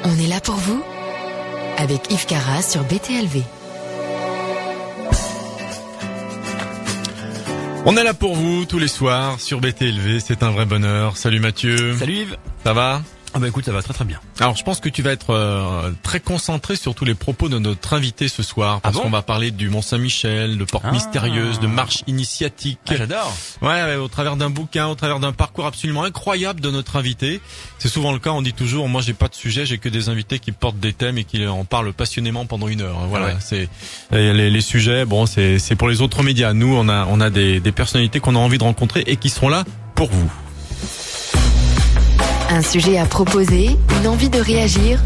On est là pour vous avec Yves Carras sur BTLV. On est là pour vous tous les soirs sur BTLV, c'est un vrai bonheur. Salut Mathieu. Salut Yves. Ça va ? Ah bah écoute, ça va très très bien. Alors je pense que tu vas être très concentré sur tous les propos de notre invité ce soir, parce qu'on va parler du Mont-Saint-Michel, de portes mystérieuses, de marches initiatiques. Ah, j'adore. Ouais, au travers d'un bouquin, au travers d'un parcours absolument incroyable de notre invité. C'est souvent le cas, on dit toujours, moi j'ai pas de sujet, j'ai que des invités qui portent des thèmes et qui en parlent passionnément pendant une heure. Voilà, c'est les sujets, bon, c'est pour les autres médias. Nous, on a des personnalités qu'on a envie de rencontrer et qui sont là pour vous. Un sujet à proposer, une envie de réagir?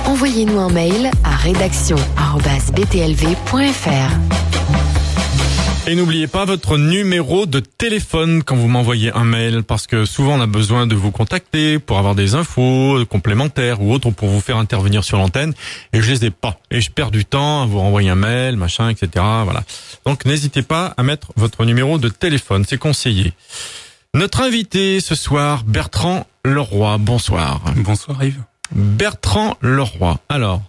Envoyez-nous un mail à rédaction@btlv.fr. Et n'oubliez pas votre numéro de téléphone quand vous m'envoyez un mail, parce que souvent on a besoin de vous contacter pour avoir des infos complémentaires ou autres pour vous faire intervenir sur l'antenne, et je les ai pas. Et je perds du temps à vous renvoyer un mail, machin, etc. Voilà. Donc n'hésitez pas à mettre votre numéro de téléphone, c'est conseillé. Notre invité ce soir, Bertrand Leroy. Bonsoir. Bonsoir Yves. Bertrand Leroy. Alors,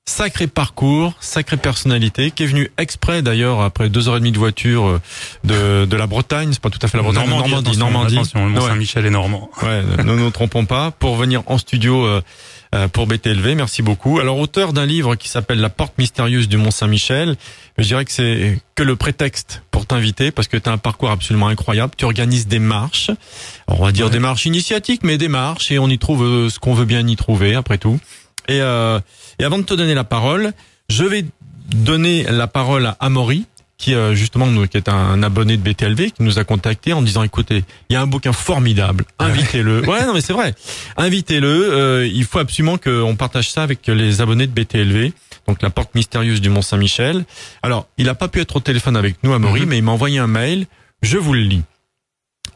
sacré parcours, sacrée personnalité, qui est venu exprès d'ailleurs après 2h30 de voiture de la Bretagne, c'est pas tout à fait la Bretagne, Normandie. Attention, le Mont-Saint-Michel est normand. Ouais, ne nous trompons pas, pour venir en studio pour BTLV. Merci beaucoup. Alors, auteur d'un livre qui s'appelle La porte mystérieuse du Mont-Saint-Michel. Je dirais que c'est que le prétexte pour t'inviter, parce que tu as un parcours absolument incroyable. Tu organises des marches. Alors, on va dire des marches initiatiques, mais des marches, et on y trouve ce qu'on veut bien y trouver, après tout. Et avant de te donner la parole, je vais donner la parole à Amaury, qui justement qui est un abonné de BTLV, qui nous a contacté en disant, écoutez, il y a un bouquin formidable, invitez-le. Ouais, non mais c'est vrai, invitez-le. Il faut absolument qu'on partage ça avec les abonnés de BTLV. Donc la porte mystérieuse du Mont-Saint-Michel. Alors, il n'a pas pu être au téléphone avec nous, Amaury, mais il m'a envoyé un mail. Je vous le lis.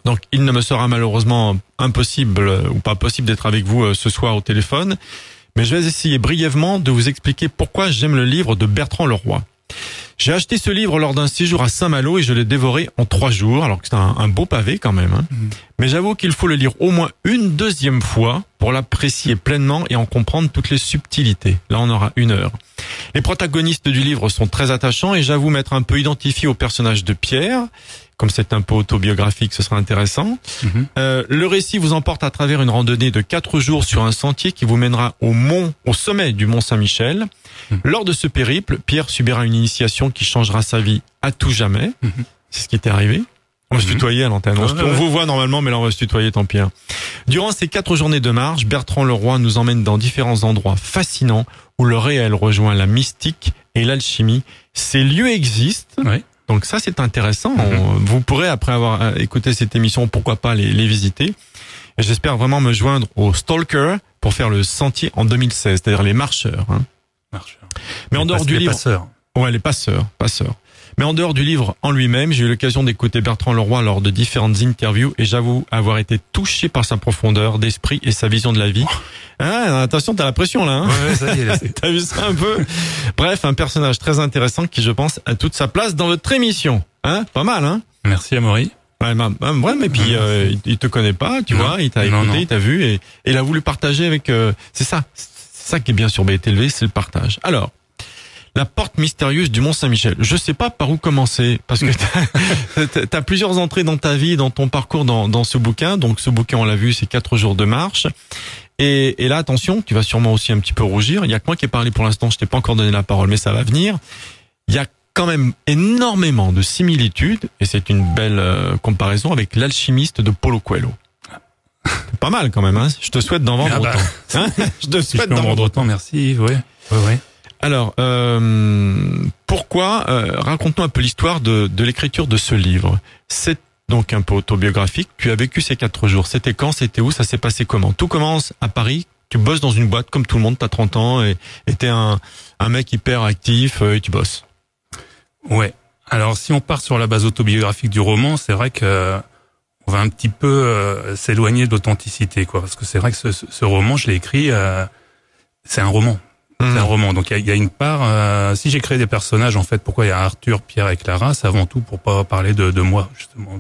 Donc, il ne me sera malheureusement impossible ou pas possible d'être avec vous ce soir au téléphone. Mais je vais essayer brièvement de vous expliquer pourquoi j'aime le livre de Bertrand Leroy. J'ai acheté ce livre lors d'un séjour à Saint-Malo et je l'ai dévoré en 3 jours, alors que c'est un beau pavé quand même. Hein. Mais j'avoue qu'il faut le lire au moins une deuxième fois pour l'apprécier pleinement et en comprendre toutes les subtilités. Là, on aura 1 heure. Les protagonistes du livre sont très attachants et j'avoue m'être un peu identifié au personnage de Pierre. Comme c'est un peu autobiographique, ce sera intéressant. Le récit vous emporte à travers une randonnée de 4 jours sur un sentier qui vous mènera au sommet du Mont-Saint-Michel. Lors de ce périple, Pierre subira une initiation qui changera sa vie à tout jamais. C'est ce qui était arrivé. On va se tutoyer à l'antenne. On vous voit normalement, mais là on va se tutoyer, tant pis. Durant ces 4 journées de marche, Bertrand Leroy nous emmène dans différents endroits fascinants où le réel rejoint la mystique et l'alchimie. Ces lieux existent. Donc ça, c'est intéressant. Vous pourrez, après avoir écouté cette émission, pourquoi pas les visiter. Et j'espère vraiment me joindre aux stalkers pour faire le sentier en 2016, c'est-à-dire les marcheurs. Mais en dehors du livre... Passeurs. Ouais, les passeurs. Mais en dehors du livre en lui-même, j'ai eu l'occasion d'écouter Bertrand Leroy lors de différentes interviews et j'avoue avoir été touché par sa profondeur d'esprit et sa vision de la vie. Attention, t'as la pression là. Ouais, ça y est. T'as vu ça un peu? Bref, un personnage très intéressant qui, je pense, a toute sa place dans votre émission. Pas mal, hein? Merci Amaury. Ouais, mais puis il te connaît pas, tu vois, il t'a écouté, il t'a vu et il a voulu partager avec. C'est ça qui est bien sur BTLV, c'est le partage. Alors. La porte mystérieuse du Mont-Saint-Michel. Je sais pas par où commencer, parce que t'as plusieurs entrées dans ta vie, dans ton parcours, dans ce bouquin. Donc ce bouquin, on l'a vu, c'est 4 jours de marche. Et là, attention, tu vas sûrement aussi un petit peu rougir. Il y a que moi qui ai parlé pour l'instant, je t'ai pas encore donné la parole, mais ça va venir. Il y a quand même énormément de similitudes, et c'est une belle comparaison avec l'alchimiste de Paulo Coelho. C'est pas mal quand même, hein. Je te souhaite d'en vendre autant. Je te souhaite d'en vendre autant. Merci, ouais. Alors, pourquoi raconte-nous un peu l'histoire de l'écriture de ce livre. C'est donc un peu autobiographique. Tu as vécu ces 4 jours. C'était quand? C'était où? Ça s'est passé comment? Tout commence à Paris. Tu bosses dans une boîte comme tout le monde. T'as 30 ans et t'es un mec hyper actif et tu bosses. Ouais. Alors, si on part sur la base autobiographique du roman, c'est vrai que on va un petit peu s'éloigner de l'authenticité, quoi. Parce que c'est vrai que ce roman, je l'ai écrit. C'est un roman. C'est un roman, donc il y a une part. Si j'ai créé des personnages, en fait, pourquoi il y a Arthur, Pierre et Clara, c'est avant tout pour pas parler de moi, justement.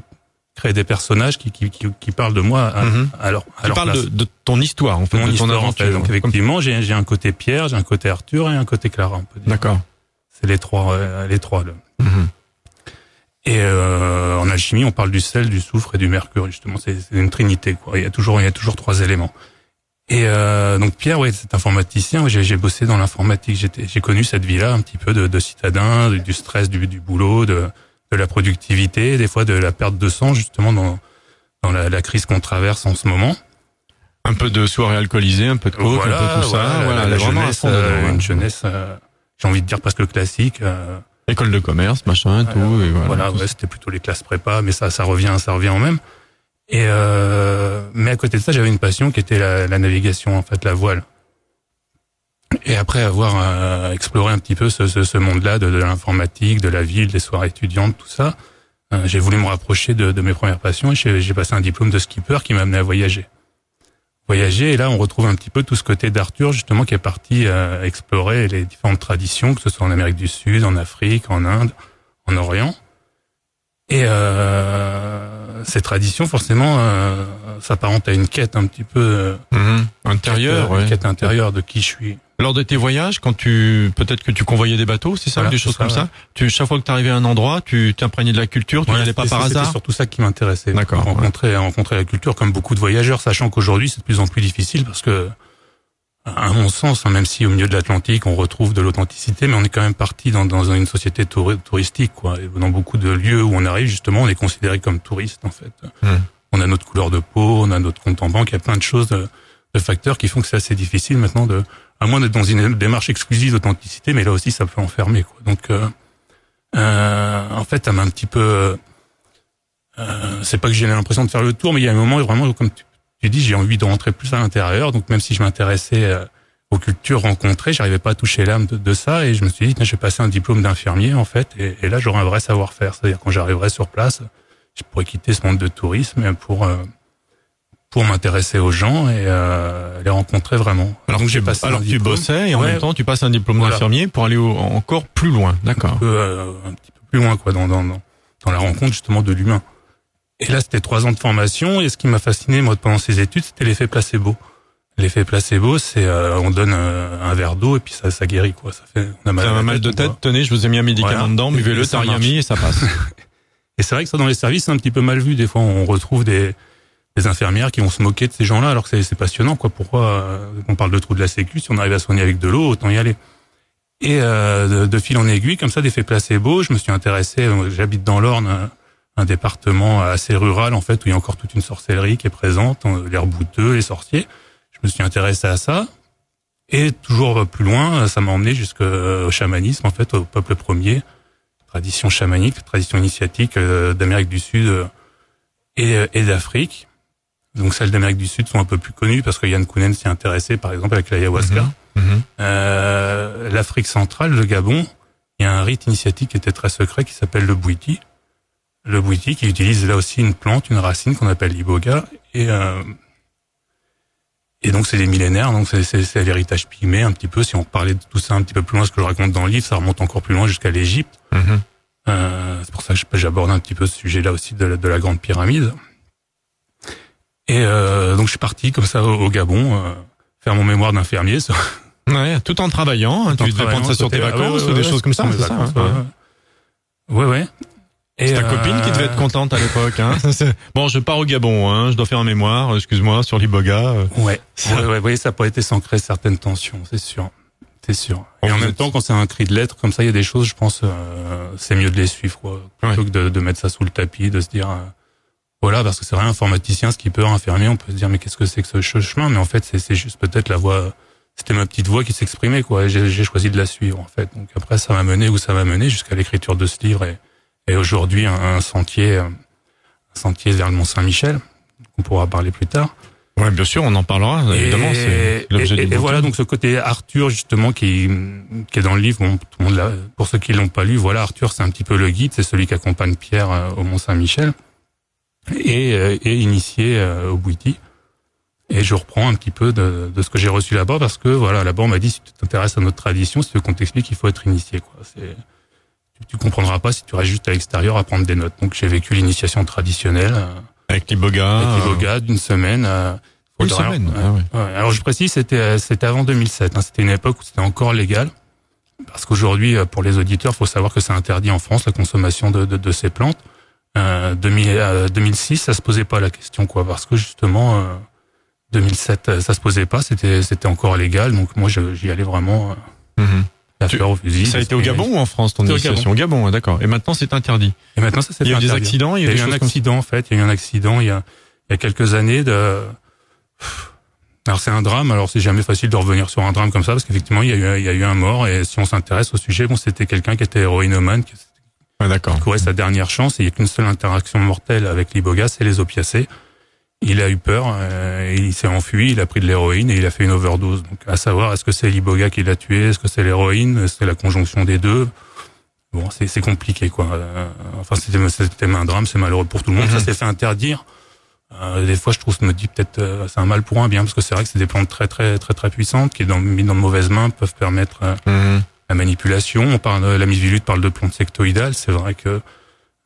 créer des personnages qui parlent de moi. Tu parles de ton histoire, en fait, mon de ton histoire, aventure. en fait. Donc effectivement, j'ai un côté Pierre, j'ai un côté Arthur et un côté Clara, on peut dire. D'accord. C'est les trois là. Et en alchimie, on parle du sel, du soufre et du mercure, justement. C'est une trinité, quoi. Il y a toujours 3 éléments. Et donc Pierre, c'est informaticien. J'ai bossé dans l'informatique. J'ai connu cette vie-là un petit peu de citadin, du stress du boulot, de la productivité, des fois de la perte de sang, justement dans la crise qu'on traverse en ce moment. Un peu de soirée alcoolisée, un peu de coke, un peu tout ça. La jeunesse, une jeunesse, j'ai envie de dire presque classique. École de commerce, machin, tout. Et voilà, c'était plutôt les classes prépa, mais ça revient en même. Et mais à côté de ça, j'avais une passion qui était la navigation, en fait, la voile. Et après avoir exploré un petit peu ce monde-là de l'informatique, de la ville, des soirées étudiantes, tout ça, j'ai voulu me rapprocher de mes premières passions et j'ai passé un diplôme de skipper qui m'a amené à voyager. Et là, on retrouve un petit peu tout ce côté d'Arthur, justement, qui est parti explorer les différentes traditions, que ce soit en Amérique du Sud, en Afrique, en Inde, en Orient. Et ces traditions, forcément, s'apparentent à une quête un petit peu intérieure, une quête intérieure de qui je suis. Lors de tes voyages, peut-être que tu convoyais des bateaux, c'est ça, voilà, des choses comme ça. Chaque fois que tu arrivais à un endroit, tu t'imprégnais de la culture, tu n'y allais pas par hasard. C'était surtout ça qui m'intéressait. D'accord. Rencontrer la culture, comme beaucoup de voyageurs, sachant qu'aujourd'hui c'est de plus en plus difficile parce que, à mon sens, même si au milieu de l'Atlantique on retrouve de l'authenticité, mais on est quand même parti dans une société touristique, quoi. Et dans beaucoup de lieux où on arrive, justement, on est considéré comme touriste, en fait. On a notre couleur de peau, on a notre compte en banque, il y a plein de choses, de facteurs qui font que c'est assez difficile maintenant à moins d'être dans une démarche exclusive d'authenticité, mais là aussi ça peut enfermer, quoi. Donc en fait, ça m'a un petit peu c'est pas que j'ai l'impression de faire le tour, mais il y a un moment vraiment, comme tu dis, j'ai envie de rentrer plus à l'intérieur. Donc même si je m'intéressais aux cultures rencontrées, j'arrivais pas à toucher l'âme de ça, et je me suis dit, je vais passer un diplôme d'infirmier, en fait, et là j'aurai un vrai savoir-faire. C'est-à-dire quand j'arriverai sur place, je pourrais quitter ce monde de tourisme pour m'intéresser aux gens et les rencontrer vraiment. Alors donc j'ai passé un diplôme. Tu bossais et en même temps tu passes un diplôme d'infirmier pour aller encore plus loin. D'accord. Un petit peu plus loin, quoi, dans la rencontre justement de l'humain. Et là, c'était 3 ans de formation, et ce qui m'a fasciné, moi, pendant ces études, c'était l'effet placebo. L'effet placebo, c'est on donne un verre d'eau et puis ça guérit, quoi. Ça fait on a mal de tête, tenez, je vous ai mis un médicament dedans, buvez-le, t'as rien mis et ça passe. Et c'est vrai que ça, dans les services, c'est un petit peu mal vu. Des fois, on retrouve des infirmières qui vont se moquer de ces gens-là, alors que c'est passionnant, quoi. Pourquoi on parle de trou de la sécu, si on arrive à soigner avec de l'eau, autant y aller. Et de fil en aiguille, comme ça, d'effet placebo, je me suis intéressé. J'habite dans l'Orne, un département assez rural, en fait, où il y a encore toute une sorcellerie qui est présente, les rebouteux, les sorciers. Je me suis intéressé à ça. Et toujours plus loin, ça m'a emmené jusqu'au chamanisme, en fait, au peuple premier, tradition chamanique, tradition initiatique d'Amérique du Sud et d'Afrique. Donc celles d'Amérique du Sud sont un peu plus connues parce que Yann Kounen s'y est intéressé, par exemple, avec l'ayahuasca. L'Afrique centrale, le Gabon, il y a un rite initiatique qui était très secret qui s'appelle le Bwiti. Le Bwiti qui utilise là aussi une plante, une racine qu'on appelle l'iboga, et donc c'est des millénaires, donc c'est l'héritage pygmée un petit peu. Si on parlait de tout ça un petit peu plus loin, ce que je raconte dans le livre, ça remonte encore plus loin jusqu'à l'Égypte. C'est pour ça que j'aborde un petit peu ce sujet-là aussi de la Grande Pyramide. Et donc je suis parti comme ça au Gabon faire mon mémoire d'infirmier. Ouais, tout en travaillant. Tu devais prendre ça sur tes vacances ou des choses comme ça, c'est ça. Ouais. Et c'est ta copine qui devait être contente à l'époque, hein. Bon, je pars au Gabon, hein. Je dois faire un mémoire, excuse-moi, sur l'iboga. Ouais, ça n'a pas été sans créer certaines tensions, c'est sûr. Et en même temps, quand c'est un cri de lettres comme ça, il y a des choses, je pense, c'est mieux de les suivre, quoi. Plutôt que de mettre ça sous le tapis, de se dire, voilà, parce que c'est vrai, informaticien, skipper, infirmier, on peut se dire, mais qu'est-ce que c'est que ce chemin? Mais en fait, c'est juste peut-être la voix, c'était ma petite voix qui s'exprimait, quoi. Et j'ai choisi de la suivre, en fait. Donc après, ça m'a mené où ça m'a mené jusqu'à l'écriture de ce livre et aujourd'hui, un sentier vers le Mont-Saint-Michel, qu'on pourra parler plus tard. Ouais, bien sûr, on en parlera, évidemment, c'est l'objet du bouquin. Et voilà, donc ce côté Arthur, justement, qui est dans le livre, bon, tout le monde l'a, pour ceux qui l'ont pas lu, voilà, Arthur, c'est un petit peu le guide, c'est celui qui accompagne Pierre au Mont-Saint-Michel, et initié au Bwiti. Et je reprends un petit peu de ce que j'ai reçu là-bas, parce que, voilà, là-bas, on m'a dit, si tu t'intéresses à notre tradition, si tu veux qu'on t'explique, il faut être initié, quoi. tu comprendras pas si tu restes juste à l'extérieur à prendre des notes. Donc j'ai vécu l'initiation traditionnelle avec l'Iboga d'une semaine. Une semaine. Ouais. Alors je précise, c'était avant 2007. C'était une époque où c'était encore légal. Parce qu'aujourd'hui, pour les auditeurs, faut savoir que c'est interdit en France la consommation de ces plantes. 2006, ça se posait pas la question, quoi, parce que justement 2007, ça se posait pas, c'était encore légal. Donc moi, j'y allais vraiment la fleur au fusil. Ça a été au Gabon ou en France ton initiation? Au Gabon, d'accord. Et maintenant, c'est interdit. Et maintenant, ça s'est Il y a eu des accidents. Il y a eu un accident, en fait. Il y a eu un accident il y a quelques années Alors c'est un drame. Alors c'est jamais facile de revenir sur un drame comme ça parce qu'effectivement il y a eu un mort et si on s'intéresse au sujet, c'était quelqu'un qui était héroïnomane, qui courait sa dernière chance et il y a qu'une seule interaction mortelle avec l'Iboga, c'est les opiacés. Il a eu peur, il s'est enfui, il a pris de l'héroïne et il a fait une overdose. Donc à savoir, est-ce que c'est l'Iboga qui l'a tué, est-ce que c'est l'héroïne, est-ce que c'est la conjonction des deux? Bon, c'est compliqué quoi. Enfin c'était un drame, c'est malheureux pour tout le monde. Ça s'est fait interdire. Des fois, je me dis peut-être c'est un mal pour un bien, parce que c'est vrai que c'est des plantes très très très très puissantes qui, mis dans de mauvaises mains, peuvent permettre la manipulation. On parle, la Miss Villute parle de plantes sectoïdales. C'est vrai que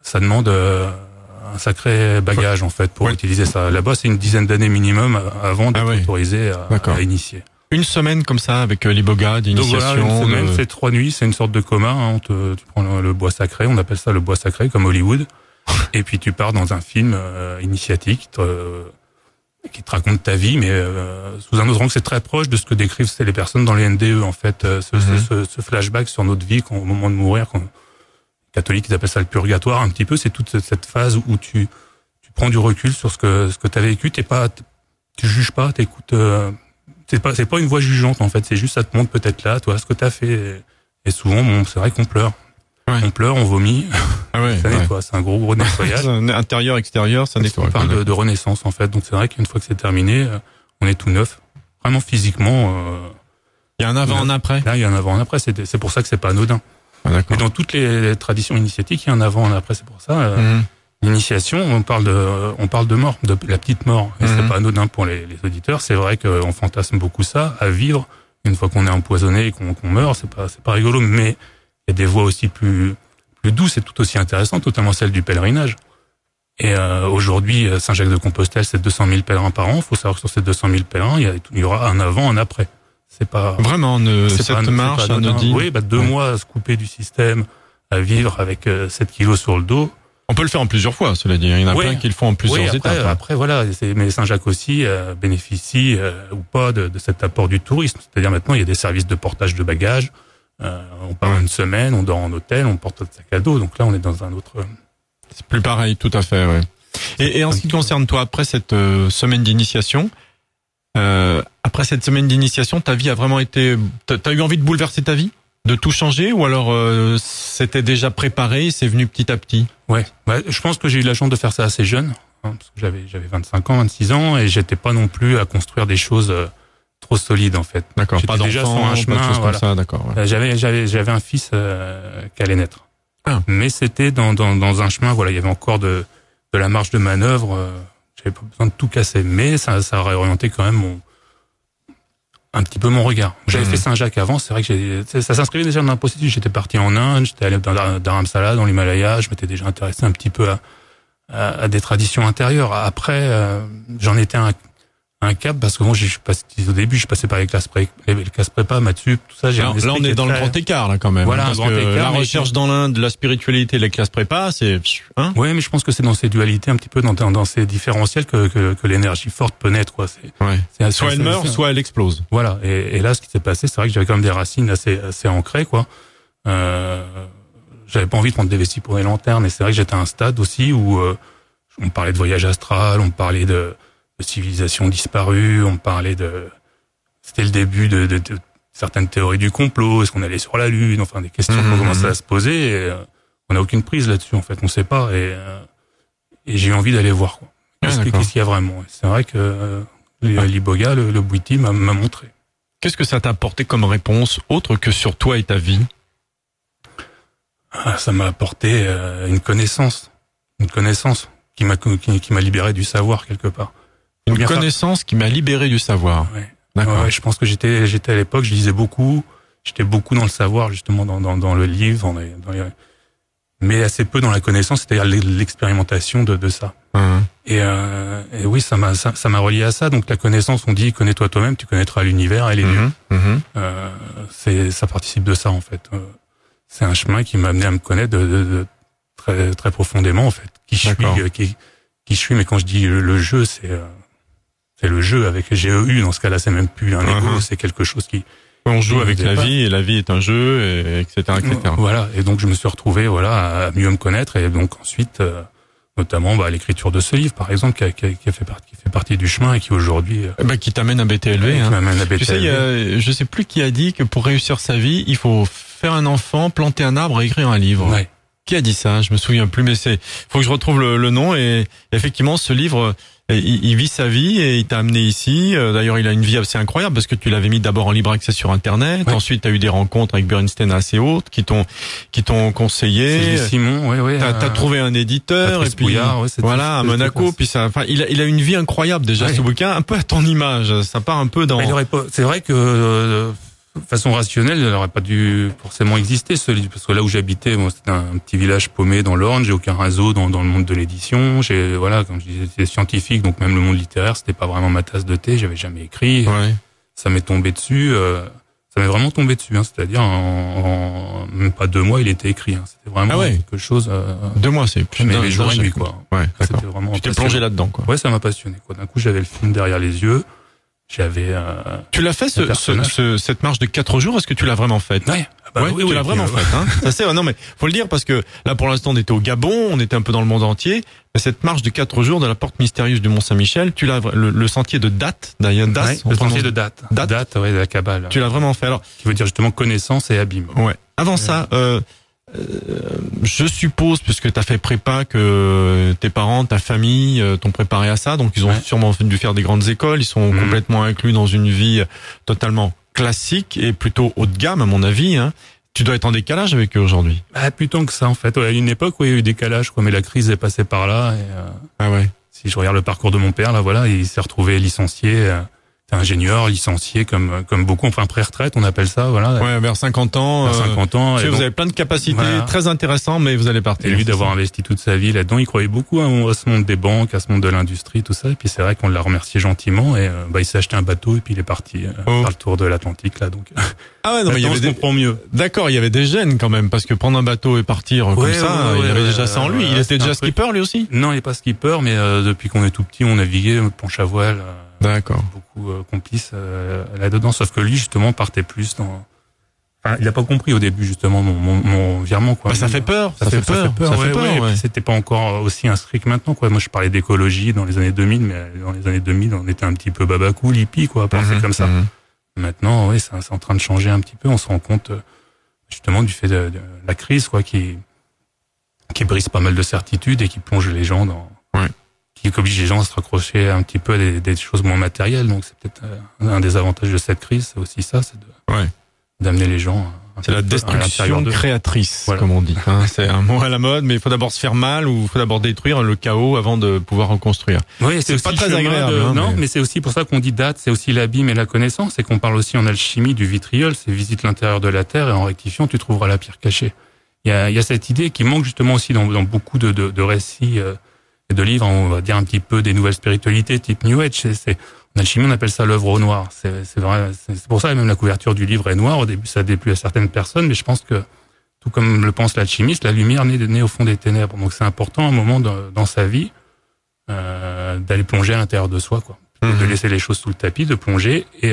ça demande un sacré bagage en fait pour utiliser ça. Là-bas, c'est une dizaine d'années minimum avant d'être autorisé à initier. Une semaine comme ça avec l'Iboga d'initiation. Donc voilà, une semaine, c'est 3 nuits, c'est une sorte de coma. Tu prends le bois sacré, on appelle ça le bois sacré comme Hollywood. Et puis tu pars dans un film initiatique qui te raconte ta vie, mais sous un autre angle, c'est très proche de ce que décrivent les personnes dans les NDE en fait. Ce flashback sur notre vie au moment de mourir, les catholiques ils appellent ça le purgatoire un petit peu. C'est toute cette phase où tu prends du recul sur ce que t'as vécu. Tu juges pas, t'écoutes. C'est pas une voix jugeante en fait. C'est juste ça te montre peut-être là, toi, ce que t'as fait. Et souvent, c'est vrai qu'on pleure. On pleure, on vomit, ça nettoie, c'est un gros nettoyage. Intérieur, extérieur, ça nettoie. On parle de renaissance en fait, donc c'est vrai qu'une fois que c'est terminé, on est tout neuf, vraiment physiquement. Il y a un avant, un après. Là, il y a un avant, un après. C'est pour ça que c'est pas anodin. Mais dans toutes les traditions initiatiques, il y a un avant, un après. C'est pour ça. L'initiation, on parle de mort, de la petite mort. Et c'est pas anodin pour les auditeurs. C'est vrai qu'on fantasme beaucoup ça, à vivre. Une fois qu'on est empoisonné et qu'on meurt, c'est pas rigolo, mais il y a des voies aussi plus douces et tout aussi intéressantes, notamment celle du pèlerinage. Et aujourd'hui, Saint-Jacques-de-Compostelle, c'est 200 000 pèlerins par an. Il faut savoir que sur ces 200 000 pèlerins, il y aura un avant, un après. C'est pas vraiment cette marche anodine. Oui, 2 mois à se couper du système, à vivre avec 7 kilos sur le dos. On peut le faire en plusieurs fois, cela dit. Il y en a plein qui le font en plusieurs étapes. Après, voilà. Mais Saint-Jacques aussi bénéficie ou pas de cet apport du tourisme. C'est-à-dire maintenant, il y a des services de portage de bagages. On part une semaine, on dort en hôtel, on porte notre sac à dos. Donc là, on est dans un autre. C'est plus pareil, tout à fait. Ouais. Et en ce qui concerne toi, après cette semaine d'initiation, ta vie a vraiment été. T'as eu envie de bouleverser ta vie, de tout changer, ou alors c'était déjà préparé, c'est venu petit à petit? Ouais, je pense que j'ai eu la chance de faire ça assez jeune, parce que j'avais 25 ans, 26 ans, et j'étais pas non plus à construire des choses trop solide en fait. D'accord. Pas déjà sur un chemin, pas de choses comme ça, d'accord. Ouais. J'avais un fils qui allait naître, mais c'était dans un chemin. Voilà, il y avait encore de la marge de manœuvre. J'avais pas besoin de tout casser, mais ça a réorienté quand même un petit peu mon regard. J'avais fait Saint-Jacques avant. C'est vrai que ça s'inscrivait déjà dans un processus. J'étais parti en Inde, j'étais allé dans Dharamsala, dans l'Himalaya. Je m'étais déjà intéressé un petit peu à des traditions intérieures. Après, j'en étais un cap parce que moi au début je passais par les classes prépa, Matsup, tout ça. Là on est dans le grand écart là quand même. Voilà, parce un grand que écart. La recherche dans l'Inde, la spiritualité, les classes prépa, c'est Ouais, mais je pense que c'est dans ces dualités un petit peu dans ces différentiels que l'énergie forte peut naître quoi. Soit elle meurt, soit elle explose. Voilà. Et là ce qui s'est passé, c'est vrai que j'avais quand même des racines assez ancrées quoi. J'avais pas envie de prendre des vestiges pour des lanternes et c'est vrai que j'étais à un stade aussi où on parlait de voyage astral, on parlait de civilisation disparue, on parlait c'était le début de certaines théories du complot, est-ce qu'on allait sur la Lune, enfin des questions qui ont commencé à se poser, et on n'a aucune prise là-dessus en fait, on sait pas, et j'ai eu envie d'aller voir quoi. Qu'est-ce qu'il y a vraiment. Et c'est vrai que l'Iboga, le Bwiti m'a montré. Qu'est-ce que ça t'a apporté comme réponse, autre que sur toi et ta vie? Ça m'a apporté une connaissance qui m'a libéré du savoir quelque part. Une connaissance qui m'a libéré du savoir. Ouais. D'accord. Ouais, je pense que j'étais à l'époque, je lisais beaucoup, j'étais beaucoup dans le savoir justement dans le livre, mais assez peu dans la connaissance, c'est-à-dire l'expérimentation de ça. Et oui, ça m'a relié à ça. Donc la connaissance, on dit connais-toi toi-même, tu connaîtras l'univers et les lieux. Ça participe de ça en fait. C'est un chemin qui m'a amené à me connaître de très très profondément en fait. Qui je suis. Mais quand je dis le jeu, c'est le jeu avec GEU. Dans ce cas-là, c'est même plus un ego, c'est quelque chose qui on joue avec la vie et la vie est un jeu, et etc., etc. Voilà. Et donc je me suis retrouvé à mieux me connaître et donc ensuite. Notamment l'écriture de ce livre, par exemple, qui fait partie du chemin et qui aujourd'hui qui t'amène à BTLV. Qui m'amène à BTLV. Tu sais, je sais plus qui a dit que pour réussir sa vie, il faut faire un enfant, planter un arbre et écrire un livre. Ouais. Qui a dit ça? Je me souviens plus, mais faut que je retrouve le nom. Et effectivement, ce livre, il vit sa vie et il t'a amené ici. D'ailleurs, il a une vie assez incroyable parce que tu l'avais mis d'abord en libre accès sur Internet. Ouais. Ensuite, tu as eu des rencontres avec Bernstein assez hautes qui t'ont conseillé. Simon, oui. T'as trouvé un éditeur Patrice et puis Bouillard, à Monaco. Puis il a une vie incroyable déjà. Ce bouquin, un peu à ton image. Ça part un peu dans. C'est vrai que de façon rationnelle, il n'aurait pas dû forcément exister ce livre, parce que là où j'habitais, moi, c'était un petit village paumé dans l'Orne, j'ai aucun réseau dans le monde de l'édition, comme je disais, j'étais scientifique, donc même le monde littéraire, c'était pas vraiment ma tasse de thé, j'avais jamais écrit, ça m'est tombé dessus, ça m'est vraiment tombé dessus, c'est-à-dire en même pas 2 mois, il était écrit, c'était vraiment quelque chose. 2 mois, c'est plus. Mais les jours et nuits, quoi. Ouais, c'était vraiment. Tu t'es plongé là-dedans, quoi. Ouais, ça m'a passionné, quoi. D'un coup, j'avais le film derrière les yeux. J'avais. Tu l'as fait cette marche de 4 jours? Est-ce que tu l'as vraiment faite? Oui, tu l'as vraiment faite. Hein. Ça c'est non mais faut le dire parce que là pour l'instant on était au Gabon, on était un peu dans le monde entier. Mais cette marche de 4 jours de la porte mystérieuse du Mont Saint-Michel, tu l'as le sentier de Date, d'ailleurs Date. Le sentier de Date, de la Kabbale. Tu l'as vraiment fait alors. Qui veut dire justement connaissance et abîme. Ouais. Avant ça. Je suppose, puisque tu as fait prépa, que tes parents, ta famille t'ont préparé à ça, donc ils ont sûrement dû faire des grandes écoles, ils sont complètement inclus dans une vie totalement classique et plutôt haut de gamme à mon avis. Hein. Tu dois être en décalage avec eux aujourd'hui. Plutôt que ça en fait. À une époque où il y a eu décalage, mais la crise est passée par là. Et, si je regarde le parcours de mon père, là voilà, il s'est retrouvé licencié. Ingénieur, licencié comme beaucoup, enfin pré-retraite, on appelle ça, voilà. Ouais, vers 50 ans. Vers 50 ans. Vous avez plein de capacités très intéressantes, mais vous allez partir. Et lui d'avoir investi toute sa vie là-dedans, il croyait beaucoup à ce monde des banques, à ce monde de l'industrie, tout ça. Et puis c'est vrai qu'on l'a remercié gentiment et il s'est acheté un bateau et puis il est parti faire le tour de l'Atlantique là. Donc mais il y avait comprend mieux. D'accord, il y avait des gènes quand même parce que prendre un bateau et partir comme ça, il avait déjà ça en lui. Il était déjà skipper lui aussi. Non, il n'est pas skipper, mais depuis qu'on est tout petit, on naviguait planche à voile. D'accord. Beaucoup complices là-dedans, sauf que lui justement partait plus dans. Enfin, il a pas compris au début justement mon virement quoi. Ça fait peur. Ça fait peur. Ouais. C'était pas encore aussi instruit que maintenant quoi. Moi je parlais d'écologie dans les années 2000, mais dans les années 2000 on était un petit peu babacou, hippie quoi, penser comme ça. Maintenant c'est en train de changer un petit peu. On se rend compte justement du fait de la crise quoi, qui brise pas mal de certitudes et qui plonge les gens dans. Qui oblige les gens à se raccrocher un petit peu à des choses moins matérielles. Donc c'est peut-être un des avantages de cette crise, c'est aussi ça, c'est d'amener les gens. C'est la destruction créatrice, comme on dit. Hein. C'est un mot à la mode, mais il faut d'abord se faire mal ou il faut d'abord détruire le chaos avant de pouvoir reconstruire. Oui, c'est pas très agréable. Mais c'est aussi pour ça qu'on dit date, c'est aussi l'abîme et la connaissance, et qu'on parle aussi en alchimie du vitriol, c'est visite l'intérieur de la Terre et en rectifiant, tu trouveras la pierre cachée. Il y a cette idée qui manque justement aussi dans beaucoup de récits et de livres, on va dire un petit peu des nouvelles spiritualités type New Age. En alchimie, on appelle ça l'œuvre au noir. C'est vrai. C'est pour ça que même la couverture du livre est noire. Au début, ça a déplu à certaines personnes, mais je pense que, tout comme le pense l'alchimiste, la lumière naît au fond des ténèbres. Donc c'est important, à un moment dans sa vie, d'aller plonger à l'intérieur de soi, quoi. De laisser les choses sous le tapis, de plonger. Et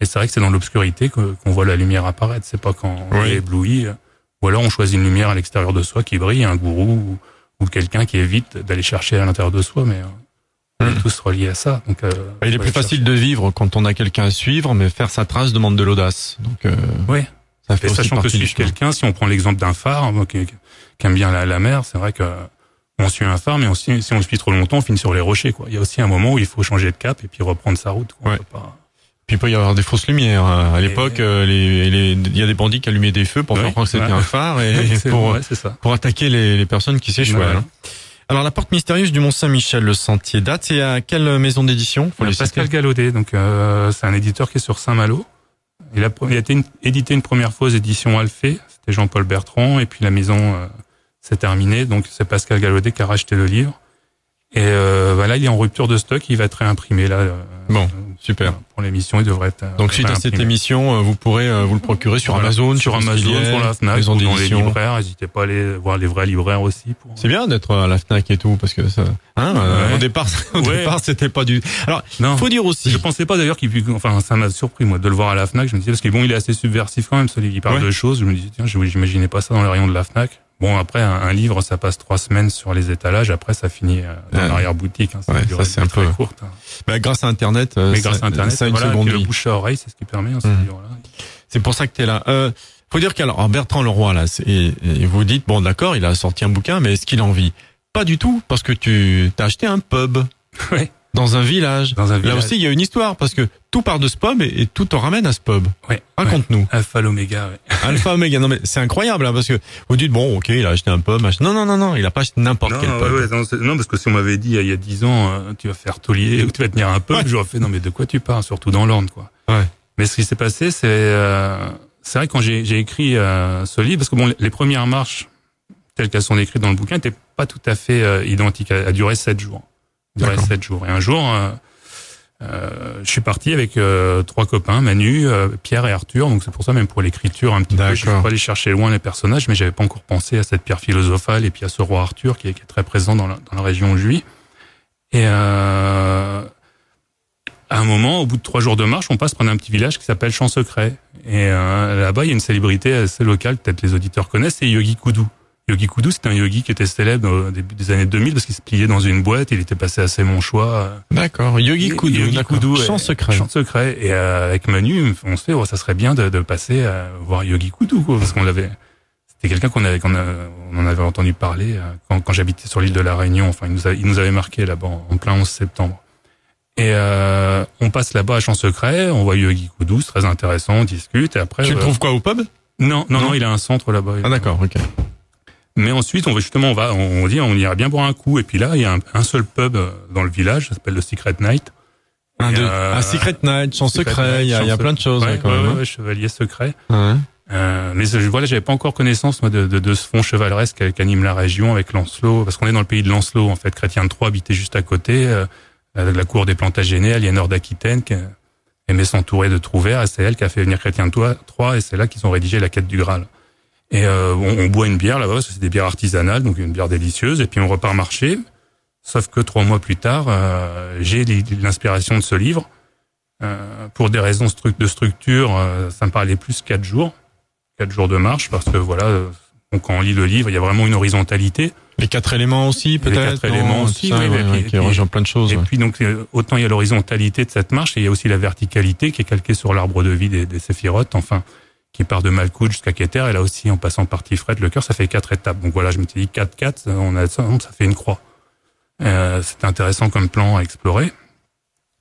c'est vrai que c'est dans l'obscurité qu'on voit la lumière apparaître. C'est pas quand on est ébloui. Ou alors on choisit une lumière à l'extérieur de soi qui brille, un gourou ou quelqu'un qui évite d'aller chercher à l'intérieur de soi, mais on est tous reliés à ça. Donc, il est plus facile de vivre quand on a quelqu'un à suivre, mais faire sa trace demande de l'audace. Donc, ça fait aussi sachant que suivre quelqu'un, si on prend l'exemple d'un phare, qui aime bien la mer, c'est vrai que on suit un phare, mais si on le suit trop longtemps, on finit sur les rochers, quoi. Il y a aussi un moment où il faut changer de cap et puis reprendre sa route, quoi. Puis il peut y avoir des fausses lumières. À l'époque, il y a des bandits qui allumaient des feux pour faire croire que c'était un phare et pour attaquer les personnes qui s'échouaient. Hein. Alors la porte mystérieuse du Mont Saint-Michel, le sentier date, c'est à quelle maison d'édition? Pascal Galaudet, donc c'est un éditeur qui est sur Saint-Malo. Il a été édité une première fois aux éditions Alphée, c'était Jean-Paul Bertrand, et puis la maison c'est terminé. Donc c'est Pascal Galaudet qui a racheté le livre. Et là, il est en rupture de stock, il va être réimprimé là. Bon, super. Pour l'émission, il devrait être. Donc suite à cette émission, vous pourrez vous le procurer sur Amazon, sur la Fnac, ou dans les libraires. N'hésitez pas à aller voir les vrais libraires aussi. C'est bien d'être à la Fnac et tout, parce que ça, au départ, c'était pas du. Alors, faut dire aussi. Je pensais pas d'ailleurs enfin, ça m'a surpris moi de le voir à la Fnac. Je me disais parce que bon, il est assez subversif quand même, ce livre. Il parle de choses. Je me disais tiens, j'imaginais pas ça dans les rayons de la Fnac. Bon, après, un livre, ça passe 3 semaines sur les étalages. Après, ça finit dans l'arrière-boutique. Hein, ça, c'est un peu courte. Hein. Bah, grâce à Internet, ça a une seconde vie. Le bouche à oreille, c'est ce qui permet ce livre-là. C'est pour ça que t'es là. Faut dire qu'alors, Bertrand Leroy, là, et vous dites, bon, d'accord, il a sorti un bouquin, mais est-ce qu'il en vit? Pas du tout, parce que tu t'as acheté un pub. Ouais. Dans un village. Là aussi, il y a une histoire, parce que tout part de ce pub et tout te ramène à ce pub. Ouais. Raconte-nous. Alpha l'Oméga, Alpha Oméga. Non, mais c'est incroyable, hein, parce que vous dites, bon, ok, il a acheté un pub, non, il a pas acheté n'importe quel pub. Non, parce que si on m'avait dit, il y a 10 ans, tu vas faire taulier ou tu vas tenir un pub, j'aurais fait, non, mais de quoi tu parles, surtout dans l'Orne, quoi. Ouais. Mais ce qui s'est passé, c'est vrai quand j'ai écrit ce livre, parce que bon, les premières marches, telles qu'elles sont décrites dans le bouquin, n'étaient pas tout à fait identiques, à durer 7 jours. Et un jour, je suis parti avec 3 copains, Manu, Pierre et Arthur. Donc c'est pour ça, même pour l'écriture, un petit peu, je suis pas allé chercher loin les personnages, mais j'avais pas encore pensé à cette pierre philosophale et puis à ce roi Arthur qui est très présent dans la région où je vis. Et à un moment, au bout de 3 jours de marche, on passe prendre un petit village qui s'appelle Champ-Secret. Et là-bas, il y a une célébrité assez locale, peut-être les auditeurs connaissent, c'est Yogi Koudou. Yogi Koudou, c'était un yogi qui était célèbre au début des années 2000 parce qu'il se pliait dans une boîte, il était passé assez mon choix. D'accord, Yogi Koudou, Chant secret. Et avec Manu, on se fait, ça serait bien de passer à voir Yogi Koudou, quoi, parce c'était quelqu'un on en avait entendu parler quand j'habitais sur l'île de la Réunion. Enfin, il nous avait marqué là-bas en plein 11 septembre. Et on passe là-bas à Champ Secret, on voit Yogi Koudou, c'est très intéressant, on discute. Et après, tu le trouves quoi au pub? Non, il a un centre là-bas. Ah d'accord, ok. Mais ensuite, on dit, on ira bien boire un coup. Et puis là, il y a un seul pub dans le village, ça s'appelle le Secret Night. Secret Night, Chant Secret, il y a plein de choses. Ouais, Chevalier Secret. Ouais. Mais j'avais pas encore connaissance, moi, de ce fond chevaleresque qu'anime la région avec Lancelot, parce qu'on est dans le pays de Lancelot, en fait. Chrétien de Troyes habitait juste à côté, la cour des Plantagenets, Aliénor d'Aquitaine, qui aimait s'entourer de trouvères, et c'est elle qui a fait venir Chrétien de Troyes, et c'est là qu'ils ont rédigé la quête du Graal. Et on boit une bière là-bas, c'est des bières artisanales, donc une bière délicieuse, et puis on repart marcher. Sauf que 3 mois plus tard, j'ai l'inspiration de ce livre. Pour des raisons de structure, ça me parlait plus 4 jours de marche, parce que voilà, quand on lit le livre, il y a vraiment une horizontalité. Les 4 éléments aussi, peut-être. Les 4 éléments aussi, qui rejoint plein de choses. Et puis donc, autant il y a l'horizontalité de cette marche, et il y a aussi la verticalité qui est calquée sur l'arbre de vie des séphirotes, enfin, qui part de Malkout jusqu'à Keter, et là aussi, en passant par Tiferet, le cœur, ça fait 4 étapes. Donc voilà, je me suis dit 4-4, ça fait une croix. C'était intéressant comme plan à explorer,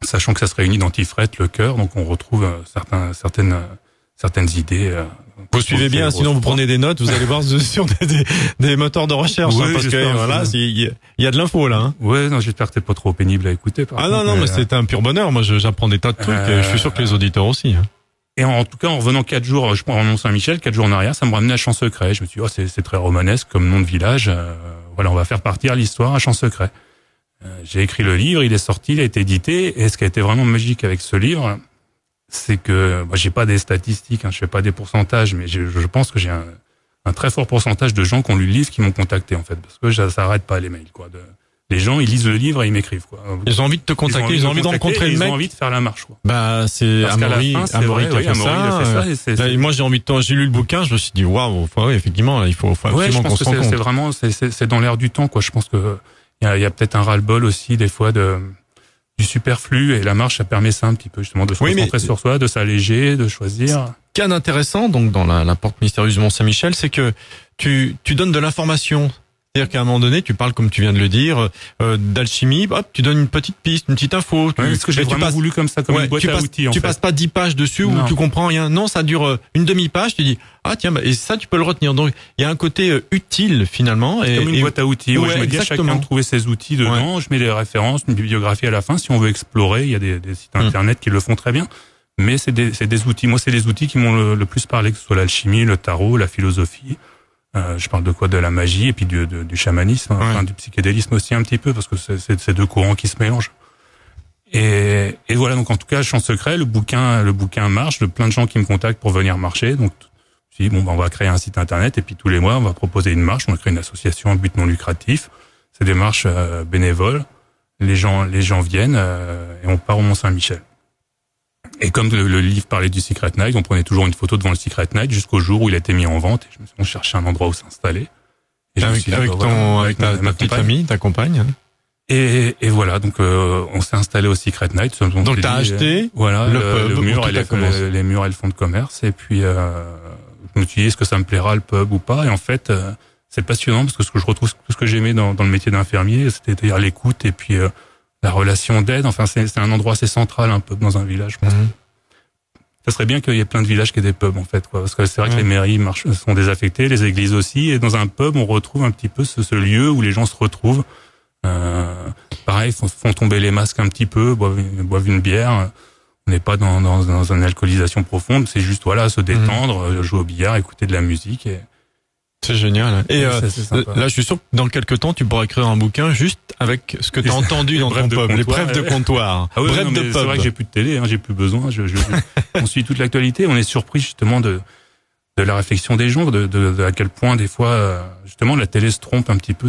sachant que ça se réunit dans Tiferet, le cœur, donc on retrouve certaines idées. Vous suivez bien, sinon vous prenez des notes, vous allez voir sur des moteurs de recherche, oui, parce que voilà, il y a de l'info là. Hein. Ouais, non, j'espère que t'es pas trop pénible à écouter. Mais c'est un pur bonheur. Moi, j'apprends des tas de trucs, et je suis sûr que les auditeurs aussi. Hein. Et en tout cas, en revenant 4 jours, je prends Mont-Saint-Michel, 4 jours en arrière, ça me ramenait à Champ-Secret. Je me suis dit, c'est très romanesque comme nom de village. Voilà, on va faire partir l'histoire à Champ-Secret. J'ai écrit le livre, il est sorti, il a été édité. Et ce qui a été vraiment magique avec ce livre, c'est que j'ai pas des statistiques, je fais pas des pourcentages, mais je pense que j'ai un très fort pourcentage de gens qui ont lu le livre qui m'ont contacté en fait, parce que ça arrête pas les mails quoi. Les gens, ils lisent le livre et ils m'écrivent quoi. Ils ont envie de te contacter, ils ont envie de rencontrer le mec. Ils ont envie de faire la marche quoi. Bah c'est Amaury qui a fait ça. Moi j'ai lu le bouquin, je me suis dit waouh, effectivement il faut absolument qu'on se rencontre. C'est vraiment c'est dans l'air du temps quoi. Je pense que il y a peut-être un ras-le-bol aussi des fois du superflu, et la marche ça permet ça un petit peu justement de se concentrer sur soi, de s'alléger, de choisir. Ce qui est intéressant donc dans la porte mystérieuse du Mont-Saint-Michel, c'est que tu donnes de l'information. C'est-à-dire qu'à un moment donné, tu parles, comme tu viens de le dire, d'alchimie, hop, tu donnes une petite piste, une petite info. Parce que j'ai vraiment voulu comme ça, comme une boîte à outils, en fait. Tu passes pas 10 pages dessus où tu comprends rien. Non, ça dure une demi-page, tu dis, ah tiens, et ça, tu peux le retenir. Donc, il y a un côté utile, finalement. C'est comme une boîte à outils. Je me dis à chacun de trouver ses outils dedans, je mets des références, une bibliographie à la fin. Si on veut explorer, il y a des sites internet qui le font très bien. Mais c'est des outils. Moi, c'est les outils qui m'ont le plus parlé, que ce soit l'alchimie, le tarot, la philosophie. Je parle de quoi? De la magie et puis du chamanisme, enfin, du psychédélisme aussi un petit peu, parce que c'est ces deux courants qui se mélangent. Et voilà, donc en tout cas, Chant Secret, le bouquin marche, plein de gens qui me contactent pour venir marcher. Donc je dis on va créer un site internet et puis tous les mois on va proposer une marche. On va créer une association à but non lucratif. C'est des marches bénévoles. Les gens viennent et on part au Mont-Saint-Michel. Et comme le livre parlait du Secret Night, on prenait toujours une photo devant le Secret Night jusqu'au jour où il a été mis en vente. Et on cherchait un endroit où s'installer. Et avec ta petite famille, ta compagne. Et voilà, donc on s'est installé au Secret Night. Donc t'as acheté le mur et les murs et le fonds de commerce. Et puis je me suis dit, est-ce que ça me plaira le pub ou pas? Et en fait, c'est passionnant parce que ce que je retrouve, tout ce que j'aimais dans le métier d'infirmier, c'était l'écoute et puis la relation d'aide. Enfin, c'est un endroit assez central, un pub dans un village. Je pense. Ça serait bien qu'il y ait plein de villages qui aient des pubs, en fait, quoi. Parce que c'est vrai que les mairies sont désaffectées, les églises aussi. Et dans un pub, on retrouve un petit peu ce lieu où les gens se retrouvent. Pareil, font tomber les masques un petit peu, boivent une bière. On n'est pas dans une alcoolisation profonde. C'est juste, se détendre, jouer au billard, écouter de la musique. C'est génial. Et là, je suis sûr que dans quelques temps, tu pourras écrire un bouquin juste avec ce que tu as entendu dans ton pub, les brefs de comptoir. Ah oui, c'est vrai que j'ai plus de télé, j'ai plus besoin. On suit toute l'actualité. On est surpris justement de la réflexion des gens, de à quel point des fois, justement, la télé se trompe un petit peu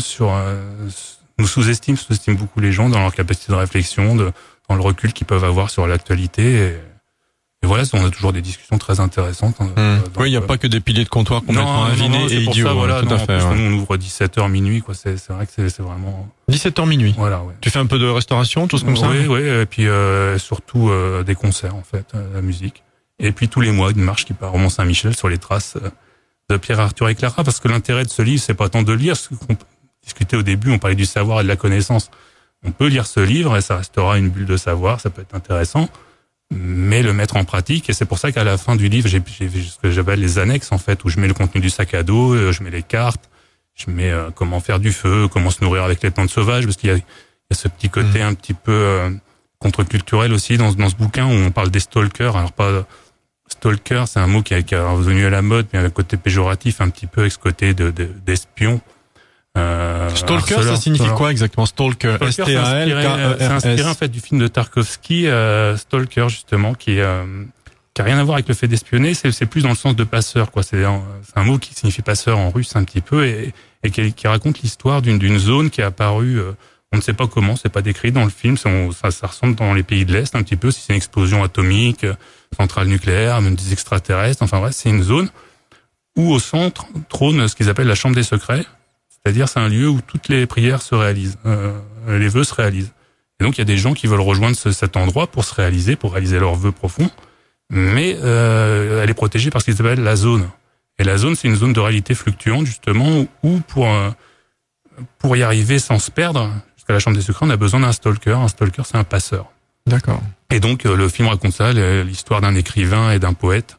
nous sous-estime beaucoup les gens dans leur capacité de réflexion, dans le recul qu'ils peuvent avoir sur l'actualité. Et voilà, on a toujours des discussions très intéressantes. Oui, il n'y a pas que des piliers de comptoir complètement avinés et idiots. Ça, voilà, tout à fait. Nous, on ouvre 17h minuit, quoi. C'est vrai que c'est vraiment... 17h minuit. Voilà, ouais. Tu fais un peu de restauration, tout comme ça? Oui, et puis surtout des concerts, en fait, la musique. Et puis tous les mois, une marche qui part au Mont-Saint-Michel sur les traces de Pierre Arthur et Clara, parce que l'intérêt de ce livre, c'est pas tant de lire, ce qu'on discutait au début, on parlait du savoir et de la connaissance. On peut lire ce livre et ça restera une bulle de savoir, ça peut être intéressant, mais le mettre en pratique. Et c'est pour ça qu'à la fin du livre, j'ai ce que j'appelle les annexes, en fait, où je mets le contenu du sac à dos, je mets les cartes, je mets comment faire du feu, comment se nourrir avec les plantes sauvages, parce qu'il y a ce petit côté un petit peu contre-culturel aussi dans ce bouquin où on parle des stalkers. Alors pas stalker, c'est un mot qui est revenu à la mode, mais un côté péjoratif un petit peu avec ce côté d'espion. Stalker, ça signifie quoi exactement? Stalker, S-T-A-L-K-E-R-S. C'est inspiré en fait du film de Tarkovsky, Stalker justement, qui a rien à voir avec le fait d'espionner. C'est plus dans le sens de passeur, quoi. C'est un mot qui signifie passeur en russe un petit peu et qui raconte l'histoire d'une zone qui est apparue. On ne sait pas comment, c'est pas décrit dans le film. Ça ressemble dans les pays de l'Est un petit peu. Si c'est une explosion atomique, centrale nucléaire, même des extraterrestres. Enfin bref, c'est une zone où au centre trône ce qu'ils appellent la chambre des secrets. C'est-à-dire, c'est un lieu où toutes les prières se réalisent, les vœux se réalisent. Et donc, il y a des gens qui veulent rejoindre cet endroit pour réaliser leurs vœux profonds, mais elle est protégée par ce qu'ils appellent la zone. Et la zone, c'est une zone de réalité fluctuante, justement, où pour y arriver sans se perdre, jusqu'à la chambre des secrets, on a besoin d'un stalker. Un stalker, c'est un passeur. D'accord. Et donc, le film raconte ça, l'histoire d'un écrivain et d'un poète,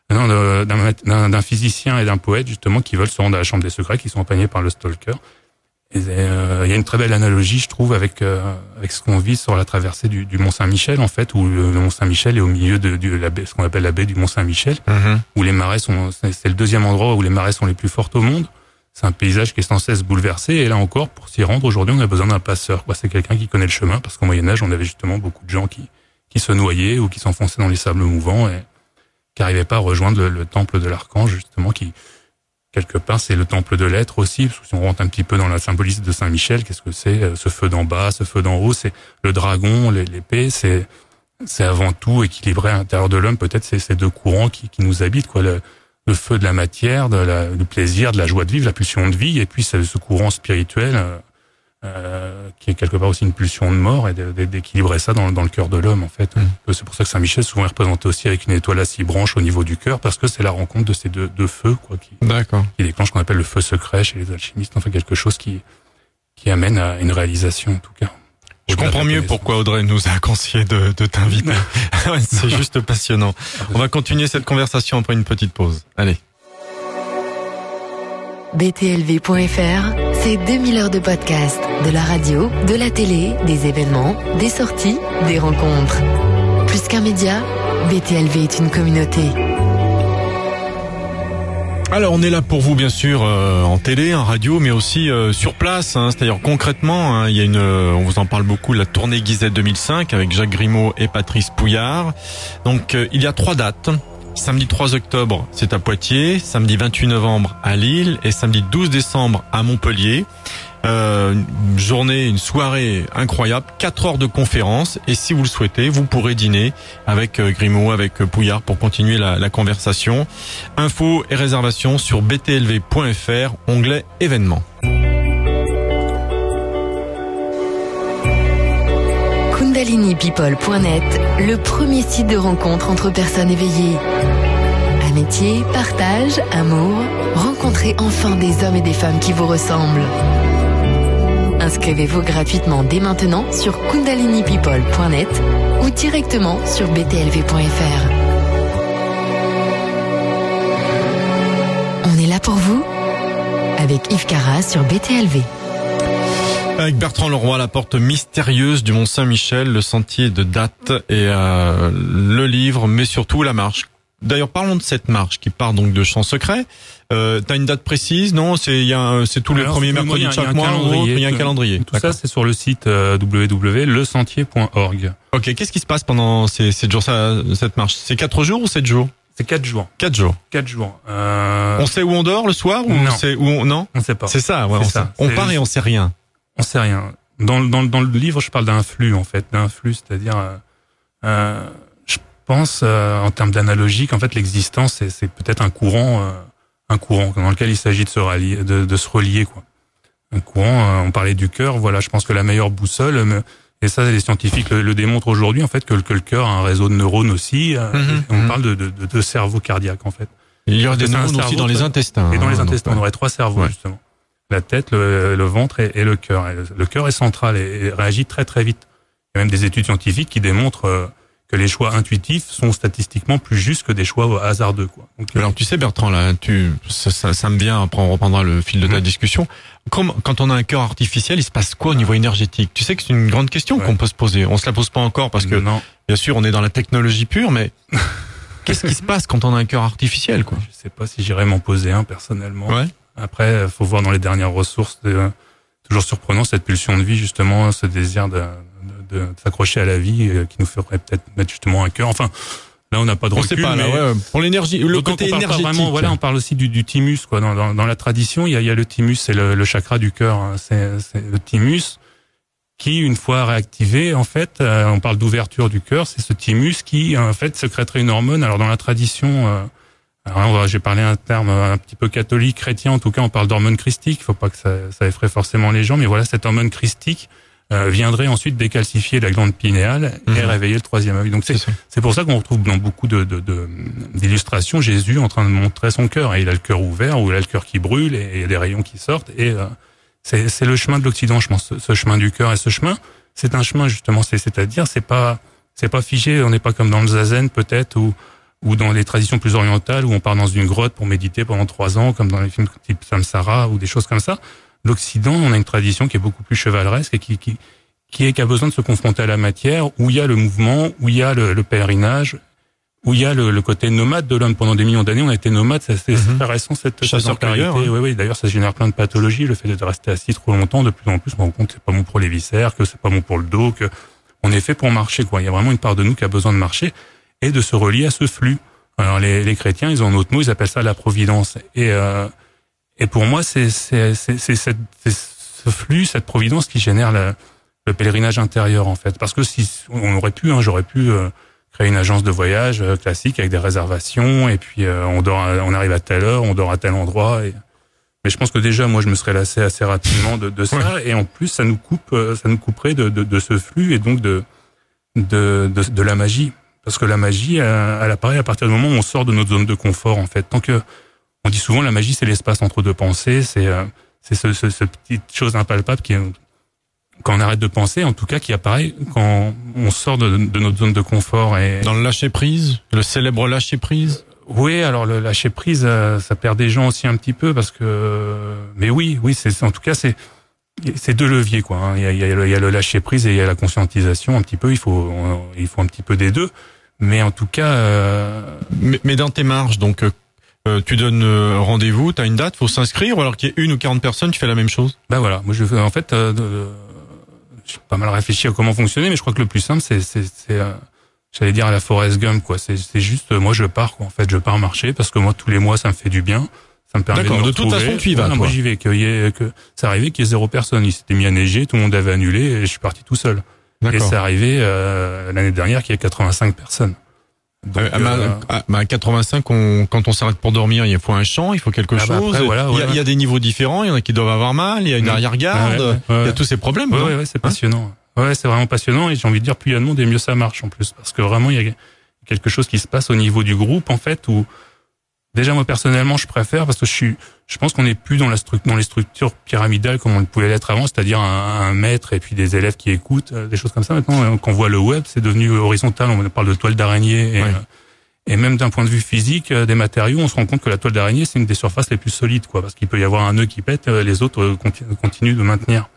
d'un physicien et d'un poète, justement, qui veulent se rendre à la chambre des secrets, qui sont accompagnés par le stalker. Et il y a une très belle analogie, je trouve, avec ce qu'on vit sur la traversée du Mont-Saint-Michel, en fait, où le Mont-Saint-Michel est au milieu de la baie, ce qu'on appelle la baie du Mont-Saint-Michel, où les marais c'est le deuxième endroit où les marais sont les plus fortes au monde. C'est un paysage qui est sans cesse bouleversé, et là encore, pour s'y rendre, aujourd'hui, on a besoin d'un passeur, quoi. C'est quelqu'un qui connaît le chemin, parce qu'au Moyen-Âge, on avait justement beaucoup de gens qui se noyaient ou qui s'enfonçaient dans les sables mouvants et qui n'arrivaient pas à rejoindre le temple de l'Archange, justement, qui, quelque part, c'est le temple de l'être aussi, parce que si on rentre un petit peu dans la symbolisme de Saint-Michel, qu'est-ce que c'est? Ce feu d'en bas, ce feu d'en haut, c'est le dragon, l'épée, c'est avant tout équilibré à l'intérieur de l'homme, peut-être c'est ces deux courants qui nous habitent, quoi, le feu de la matière, du plaisir, de la joie de vivre, la pulsion de vie, et puis ce courant spirituel, qui est quelque part aussi une pulsion de mort, et d'équilibrer ça dans le cœur de l'homme, en fait. C'est pour ça que Saint-Michel souvent est représenté aussi avec une étoile à 6 branches au niveau du cœur, parce que c'est la rencontre de ces deux feux, quoi, qui déclenche ce qu'on appelle le feu secret chez les alchimistes, enfin quelque chose qui amène à une réalisation, en tout cas. Je comprends mieux pourquoi Audrey nous a conseillé de t'inviter. C'est juste passionnant. On va continuer cette conversation après une petite pause. Allez. BTLV.fr, c'est 2000 heures de podcast, de la radio, de la télé, des événements, des sorties, des rencontres. Plus qu'un média, BTLV est une communauté. Alors on est là pour vous bien sûr en télé, en radio, mais aussi sur place. C'est-à-dire concrètement, il y a on vous en parle beaucoup, la tournée Guizet 2005 avec Jacques Grimaud et Patrice Pouillard. Donc il y a 3 dates. Samedi 3 octobre, c'est à Poitiers. Samedi 28 novembre à Lille et samedi 12 décembre à Montpellier. Une journée, une soirée incroyable, 4 heures de conférence, et si vous le souhaitez, vous pourrez dîner avec Grimaud, avec Pouillard pour continuer la conversation. Infos et réservations sur btlv.fr, onglet événements. KundaliniPeople.net, le premier site de rencontre entre personnes éveillées. Amitié, partage, amour, rencontrez enfin des hommes et des femmes qui vous ressemblent. Inscrivez-vous gratuitement dès maintenant sur KundaliniPeople.net ou directement sur btlv.fr. On est là pour vous avec Yves Carras sur BTLV. Avec Bertrand Leroy, la porte mystérieuse du Mont Saint-Michel, le sentier de date et le livre, mais surtout la marche. D'ailleurs, parlons de cette marche qui part donc de Champs Secrets. T'as une date précise? Non, c'est tous les premiers mercredis de chaque mois. Il y a un calendrier. Tout ça, c'est sur le site www.lesentier.org. Ok, qu'est-ce qui se passe pendant ces 7 jours, cette marche? C'est 4 jours ou 7 jours? C'est 4 jours. 4 jours. 4 jours. On sait où on dort le soir ou non? On sait pas. C'est ça, ouais. On part et on sait rien. On sait rien. Dans le livre, je parle d'un flux, en fait. D'un flux, c'est-à-dire, je pense, en termes d'analogie, qu'en fait, l'existence, c'est peut-être un courant dans lequel il s'agit de se rallier, de se relier, quoi. Un courant, on parlait du cœur, voilà, je pense que la meilleure boussole, et ça, les scientifiques le démontrent aujourd'hui, en fait, que le cœur a un réseau de neurones aussi, on parle de cerveau cardiaque, en fait. Il y aura des neurones aussi dans les intestins. Et dans les intestins, on aurait 3 cerveaux, justement. La tête, le ventre et le cœur. Le cœur est central et réagit très très vite. Il y a même des études scientifiques qui démontrent que les choix intuitifs sont statistiquement plus justes que des choix hasardeux, quoi. Donc, alors tu sais Bertrand, là, ça me vient, après on reprendra le fil de ta discussion. Quand on a un cœur artificiel, il se passe quoi au niveau énergétique? Tu sais que c'est une grande question qu'on peut se poser. On se la pose pas encore parce que bien sûr on est dans la technologie pure, mais qu'est-ce qui se passe quand on a un cœur artificiel, quoi? Je sais pas si j'irais m'en poser un personnellement. Ouais. Après, faut voir dans les dernières ressources. Toujours surprenant cette pulsion de vie, justement, ce désir de s'accrocher à la vie, qui nous ferait peut-être mettre justement un cœur. Enfin, là, on n'a pas de recul. On sait pas, là, ouais. Pour l'énergie, le côté énergétique. Vraiment, voilà, on parle aussi du thymus, quoi. Dans la tradition, il y a le thymus, c'est le chakra du cœur. Hein. C'est le thymus qui, une fois réactivé, en fait, on parle d'ouverture du cœur. C'est ce thymus qui, en fait, sécréterait une hormone. Alors, dans la tradition. Alors, j'ai parlé un terme un petit peu catholique, chrétien, en tout cas, on parle d'hormone christique. Il faut pas que ça effraie forcément les gens, mais voilà, cette hormone christique viendrait ensuite décalcifier la glande pinéale et réveiller le 3e œil. Donc c'est pour ça qu'on retrouve dans beaucoup d'illustrations Jésus en train de montrer son cœur, et il a le cœur ouvert ou il a le cœur qui brûle et il y a des rayons qui sortent, et c'est le chemin de l'Occident, je pense, ce chemin du cœur. Et ce chemin, c'est un chemin justement, c'est-à-dire c'est pas figé, on n'est pas comme dans le zazen peut-être ou dans les traditions plus orientales où on part dans une grotte pour méditer pendant 3 ans, comme dans les films type Samsara ou des choses comme ça. L'Occident, on a une tradition qui est beaucoup plus chevaleresque et qui a besoin de se confronter à la matière, où il y a le mouvement, où il y a le pèlerinage, où il y a le côté nomade de l'homme. Pendant des millions d'années, on a été nomade, c'est très récent cette sédentarité. Oui, d'ailleurs, ça génère plein de pathologies, le fait de rester assis trop longtemps. De plus en plus, on se rend compte que c'est pas bon pour les viscères, que c'est pas bon pour le dos, que on est fait pour marcher, quoi. Il y a vraiment une part de nous qui a besoin de marcher et de se relier à ce flux. Alors les chrétiens, ils ont un autre mot, ils appellent ça la providence. Et pour moi, c'est ce flux, cette providence qui génère le pèlerinage intérieur, en fait. Parce que si on aurait pu, j'aurais pu créer une agence de voyage classique avec des réservations, et puis on arrive à telle heure, on dort à tel endroit. Mais je pense que déjà, moi, je me serais lassé assez rapidement de ça, ouais. Et en plus, ça nous couperait de ce flux et donc de la magie. Parce que la magie, elle apparaît à partir du moment où on sort de notre zone de confort, en fait. Tant que, on dit souvent, la magie, c'est l'espace entre deux pensées, c'est ce petite chose impalpable qui est, quand on arrête de penser, en tout cas, qui apparaît quand on sort de notre zone de confort. Et dans le lâcher prise, le célèbre lâcher prise. Oui, alors le lâcher prise, ça perd des gens aussi un petit peu parce que, mais oui, c'est en tout cas c'est 2 leviers, quoi. Hein. Il y a le lâcher prise et il y a la conscientisation un petit peu. Il faut un petit peu des deux. Mais en tout cas, mais dans tes marches, donc tu donnes rendez-vous, t'as une date, faut s'inscrire, ou alors qu'il y ait 1 ou 40 personnes, tu fais la même chose? Ben voilà, moi j'ai pas mal réfléchi à comment fonctionner, mais je crois que le plus simple, c'est j'allais dire à la Forrest Gump, quoi. C'est juste, moi je pars, quoi. En fait, je pars marcher parce que moi tous les mois ça me fait du bien, ça me permet de me retrouver. D'accord, de toute façon tu y vas. Moi j'y vais, que ça arrivait qu'il y ait 0 personne. Il s'était mis à neiger, tout le monde avait annulé et je suis parti tout seul. Et c'est arrivé l'année dernière qu'il y ait 85 personnes. Donc, à 85, quand on s'arrête pour dormir, il faut un chant, il faut quelque chose. Après, voilà, il y a des niveaux différents, il y en a qui doivent avoir mal, il y a une arrière-garde, il y a tous ces problèmes. Ouais, c'est passionnant. Ouais, c'est vraiment passionnant et j'ai envie de dire plus il y a de monde et mieux ça marche en plus parce que vraiment il y a quelque chose qui se passe au niveau du groupe en fait où déjà moi personnellement je préfère parce que je pense qu'on n'est plus dans les structures pyramidales comme on le pouvait l'être avant, c'est-à-dire un maître et puis des élèves qui écoutent, des choses comme ça. Maintenant quand on voit le web, c'est devenu horizontal, on parle de toile d'araignée et même d'un point de vue physique des matériaux, on se rend compte que la toile d'araignée c'est une des surfaces les plus solides quoi parce qu'il peut y avoir un nœud qui pète, les autres continuent de maintenir.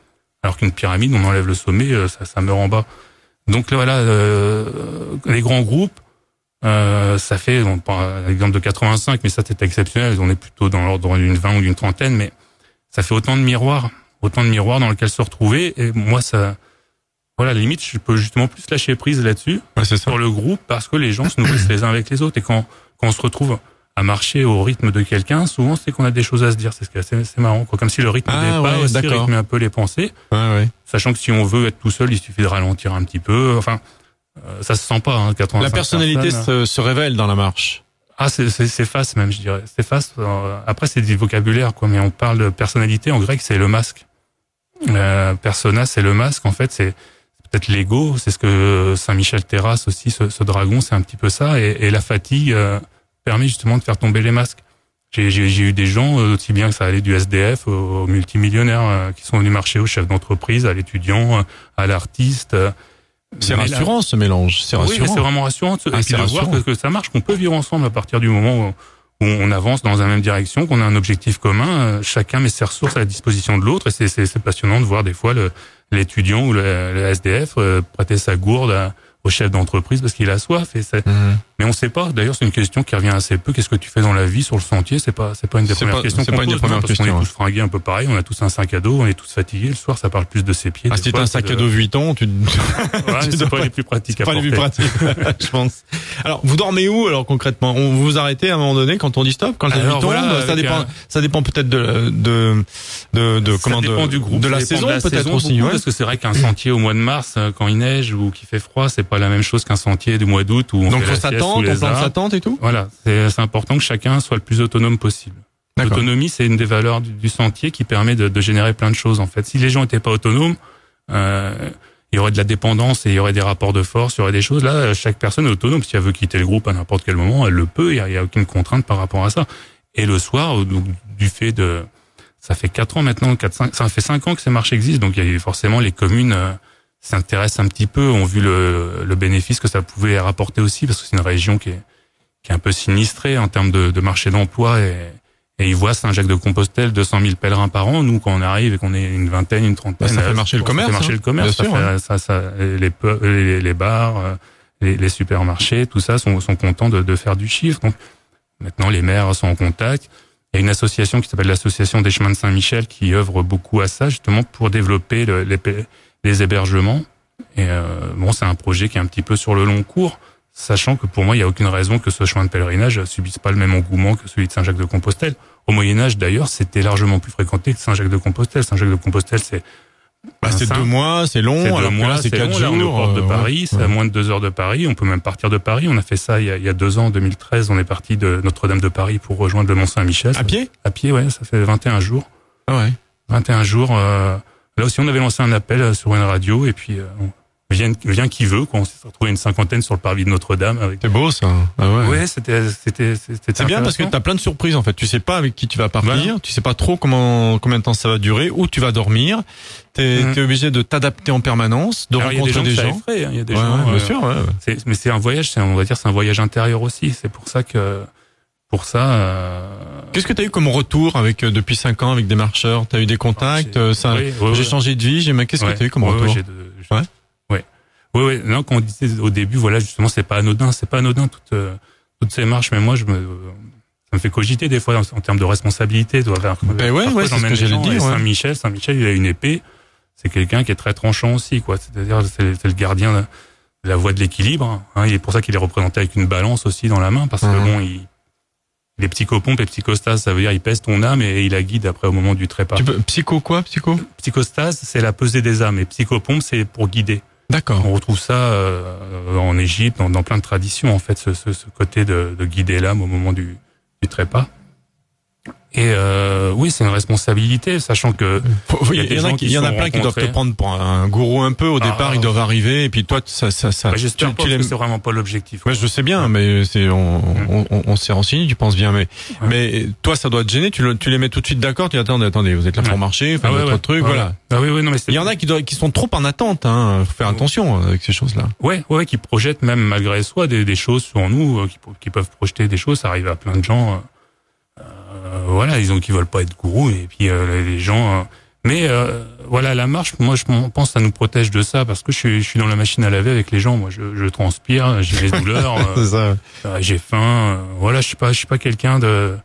Alors qu'une pyramide, on enlève le sommet, ça meurt en bas. Donc là, voilà, les grands groupes, ça fait, on prend l'exemple de 85, mais ça c'est exceptionnel, on est plutôt dans l'ordre d'une 20 ou d'une trentaine, mais ça fait autant de miroirs dans lesquels se retrouver. Et moi, voilà, limite, je peux justement plus lâcher prise là-dessus, sur le groupe, parce que les gens se nourrissent les uns avec les autres. Et quand on se retrouve à marcher au rythme de quelqu'un, souvent c'est qu'on a des choses à se dire. C'est marrant, quoi. Comme si le rythme aussi rythmait un peu les pensées. Sachant que si on veut être tout seul, il suffit de ralentir un petit peu. Enfin, ça se sent pas. 85 la personnalité se révèle dans la marche. Ah, c'est face même, je dirais. C'est face. Après, c'est du vocabulaire, quoi. Mais on parle de personnalité en grec, c'est le masque. Persona, c'est le masque. En fait, c'est peut-être l'ego. C'est ce que Saint Michel terrasse aussi. Ce dragon, c'est un petit peu ça. Et la fatigue permet justement de faire tomber les masques. J'ai eu des gens, aussi bien que ça allait du SDF aux multimillionnaires, qui sont venus marcher au chef d'entreprise, à l'étudiant, à l'artiste. C'est rassurant ce mélange, c'est rassurant. Oui, c'est vraiment rassurant. Et puis de voir que ça marche, qu'on peut vivre ensemble à partir du moment où on avance dans la même direction, qu'on a un objectif commun, chacun met ses ressources à la disposition de l'autre, et c'est passionnant de voir des fois l'étudiant ou le SDF prêter sa gourde au chef d'entreprise parce qu'il a soif. Mais on sait pas. D'ailleurs, c'est une question qui revient assez peu. Qu'est-ce que tu fais dans la vie sur le sentier? C'est pas une des premières questions qu'on pose. Parce qu'on est tous fringués un peu pareil. On a tous un sac à dos. On est tous fatigués. Le soir, ça parle plus de ses pieds. Ah, si t'as un sac à dos Vuitton, c'est pas les plus pratiques à porter. Pas les plus pratiques, je pense. Alors, vous dormez où, alors, concrètement? On vous arrêtez à un moment donné quand on dit stop? Quand le Vuitton? Ça dépend peut-être ça dépend du groupe. De la saison, peut-être aussi, parce que c'est vrai qu'un sentier au mois de mars, quand il neige ou qu'il fait froid, c'est pas la même chose qu'un sentier du mois d'août où on donc fait faut s'attendre, on plante sa tente et tout. Voilà, c'est important que chacun soit le plus autonome possible. L'autonomie, c'est une des valeurs du sentier qui permet de générer plein de choses en fait. Si les gens étaient pas autonomes, il y aurait de la dépendance et il y aurait des rapports de force, il y aurait des choses. Là, chaque personne est autonome. Si elle veut quitter le groupe à n'importe quel moment, elle le peut. Il y a aucune contrainte par rapport à ça. Et le soir, donc, du fait de, ça fait 4 ans maintenant, ça fait 5 ans que ces marches existent. Donc il y a forcément les communes s'intéressent un petit peu, ont vu le bénéfice que ça pouvait rapporter aussi, parce que c'est une région qui est un peu sinistrée en termes de marché d'emploi, et ils voient Saint-Jacques-de-Compostelle 200 000 pèlerins par an. Nous, quand on arrive et qu'on est une vingtaine, une trentaine, ça fait marcher le commerce. Ça fait marcher le commerce. Les bars, les supermarchés, tout ça sont contents de faire du chiffre. Donc maintenant, les maires sont en contact. Il y a une association qui s'appelle l'Association des Chemins de Saint-Michel qui œuvre beaucoup à ça, justement pour développer les hébergements. Et c'est un projet qui est un petit peu sur le long cours, sachant que pour moi, il n'y a aucune raison que ce chemin de pèlerinage subisse pas le même engouement que celui de Saint-Jacques-de-Compostelle. Au Moyen-Âge, d'ailleurs, c'était largement plus fréquenté que Saint-Jacques-de-Compostelle. Saint-Jacques-de-Compostelle, c'est 2 mois, c'est long. C'est 2 mois, c'est 4 jours. Là, on est aux portes de Paris, c'est à moins de 2 heures de Paris. On peut même partir de Paris. On a fait ça il y a 2 ans, en 2013. On est parti de Notre-Dame de Paris pour rejoindre le Mont-Saint-Michel. À pied? À pied, ouais. Ça fait 21 jours. Ah ouais. 21 jours. Là aussi, on avait lancé un appel sur une radio, et puis vient qui veut, quoi. On s'est retrouvé une 50aine sur le parvis de Notre-Dame. C'est beau, ça. Ah ouais. Ouais, c'était c'est bien parce que t'as plein de surprises, en fait. Tu sais pas avec qui tu vas partir. Voilà. Tu sais pas trop combien de temps ça va durer, où tu vas dormir. T'es obligé de t'adapter en permanence, de rencontrer des gens. Il y a des gens. Bien sûr, ouais. Mais c'est un voyage, on va dire, c'est un voyage intérieur aussi. C'est pour ça que, Qu'est-ce que tu as eu comme retour depuis 5 ans avec des marcheurs? Tu as eu des contacts? J'ai changé de vie, qu'est-ce que tu as eu comme retour? Oui. Non, quand on disait au début, voilà, justement, c'est pas anodin toutes ces marches, mais moi, ça me fait cogiter des fois en termes de responsabilité. Ben ouais, c'est ce que j'allais dire. Saint-Michel, il a une épée. C'est quelqu'un qui est très tranchant aussi, quoi. C'est-à-dire, c'est le gardien de la voie de l'équilibre. Hein. Il est pour ça qu'il est représenté avec une balance aussi dans la main, parce que bon, il est psychopompes et psychostase, ça veut dire il pèse ton âme et il la guide après au moment du trépas. Psychostase, c'est la pesée des âmes, et psychopompe, c'est pour guider. D'accord. On retrouve ça en Égypte, dans plein de traditions, en fait, ce côté de guider l'âme au moment du trépas. Et oui, c'est une responsabilité, sachant que il y en a plein qui doivent te prendre pour un gourou un peu au départ, ils doivent arriver et puis toi ça j'espère pas que c'est vraiment pas l'objectif. Ouais, je sais bien, mais on s'est renseigné, tu penses bien, mais toi ça doit te gêner, tu les mets tout de suite d'accord, tu dis attendez, vous êtes là pour marcher, faire votre truc, voilà. Oui, non, mais il y en a qui sont trop en attente, hein, faut faire attention avec ces choses-là. Ouais, qui projettent même malgré soi des choses sur nous, qui peuvent projeter des choses, ça arrive à plein de gens. Voilà, qui veulent pas être gourous, et puis les gens. Mais voilà, la marche, moi je pense que ça nous protège de ça, parce que je suis dans la machine à laver avec les gens. Moi, je transpire, j'ai les douleurs, j'ai faim. Voilà, je suis pas quelqu'un de.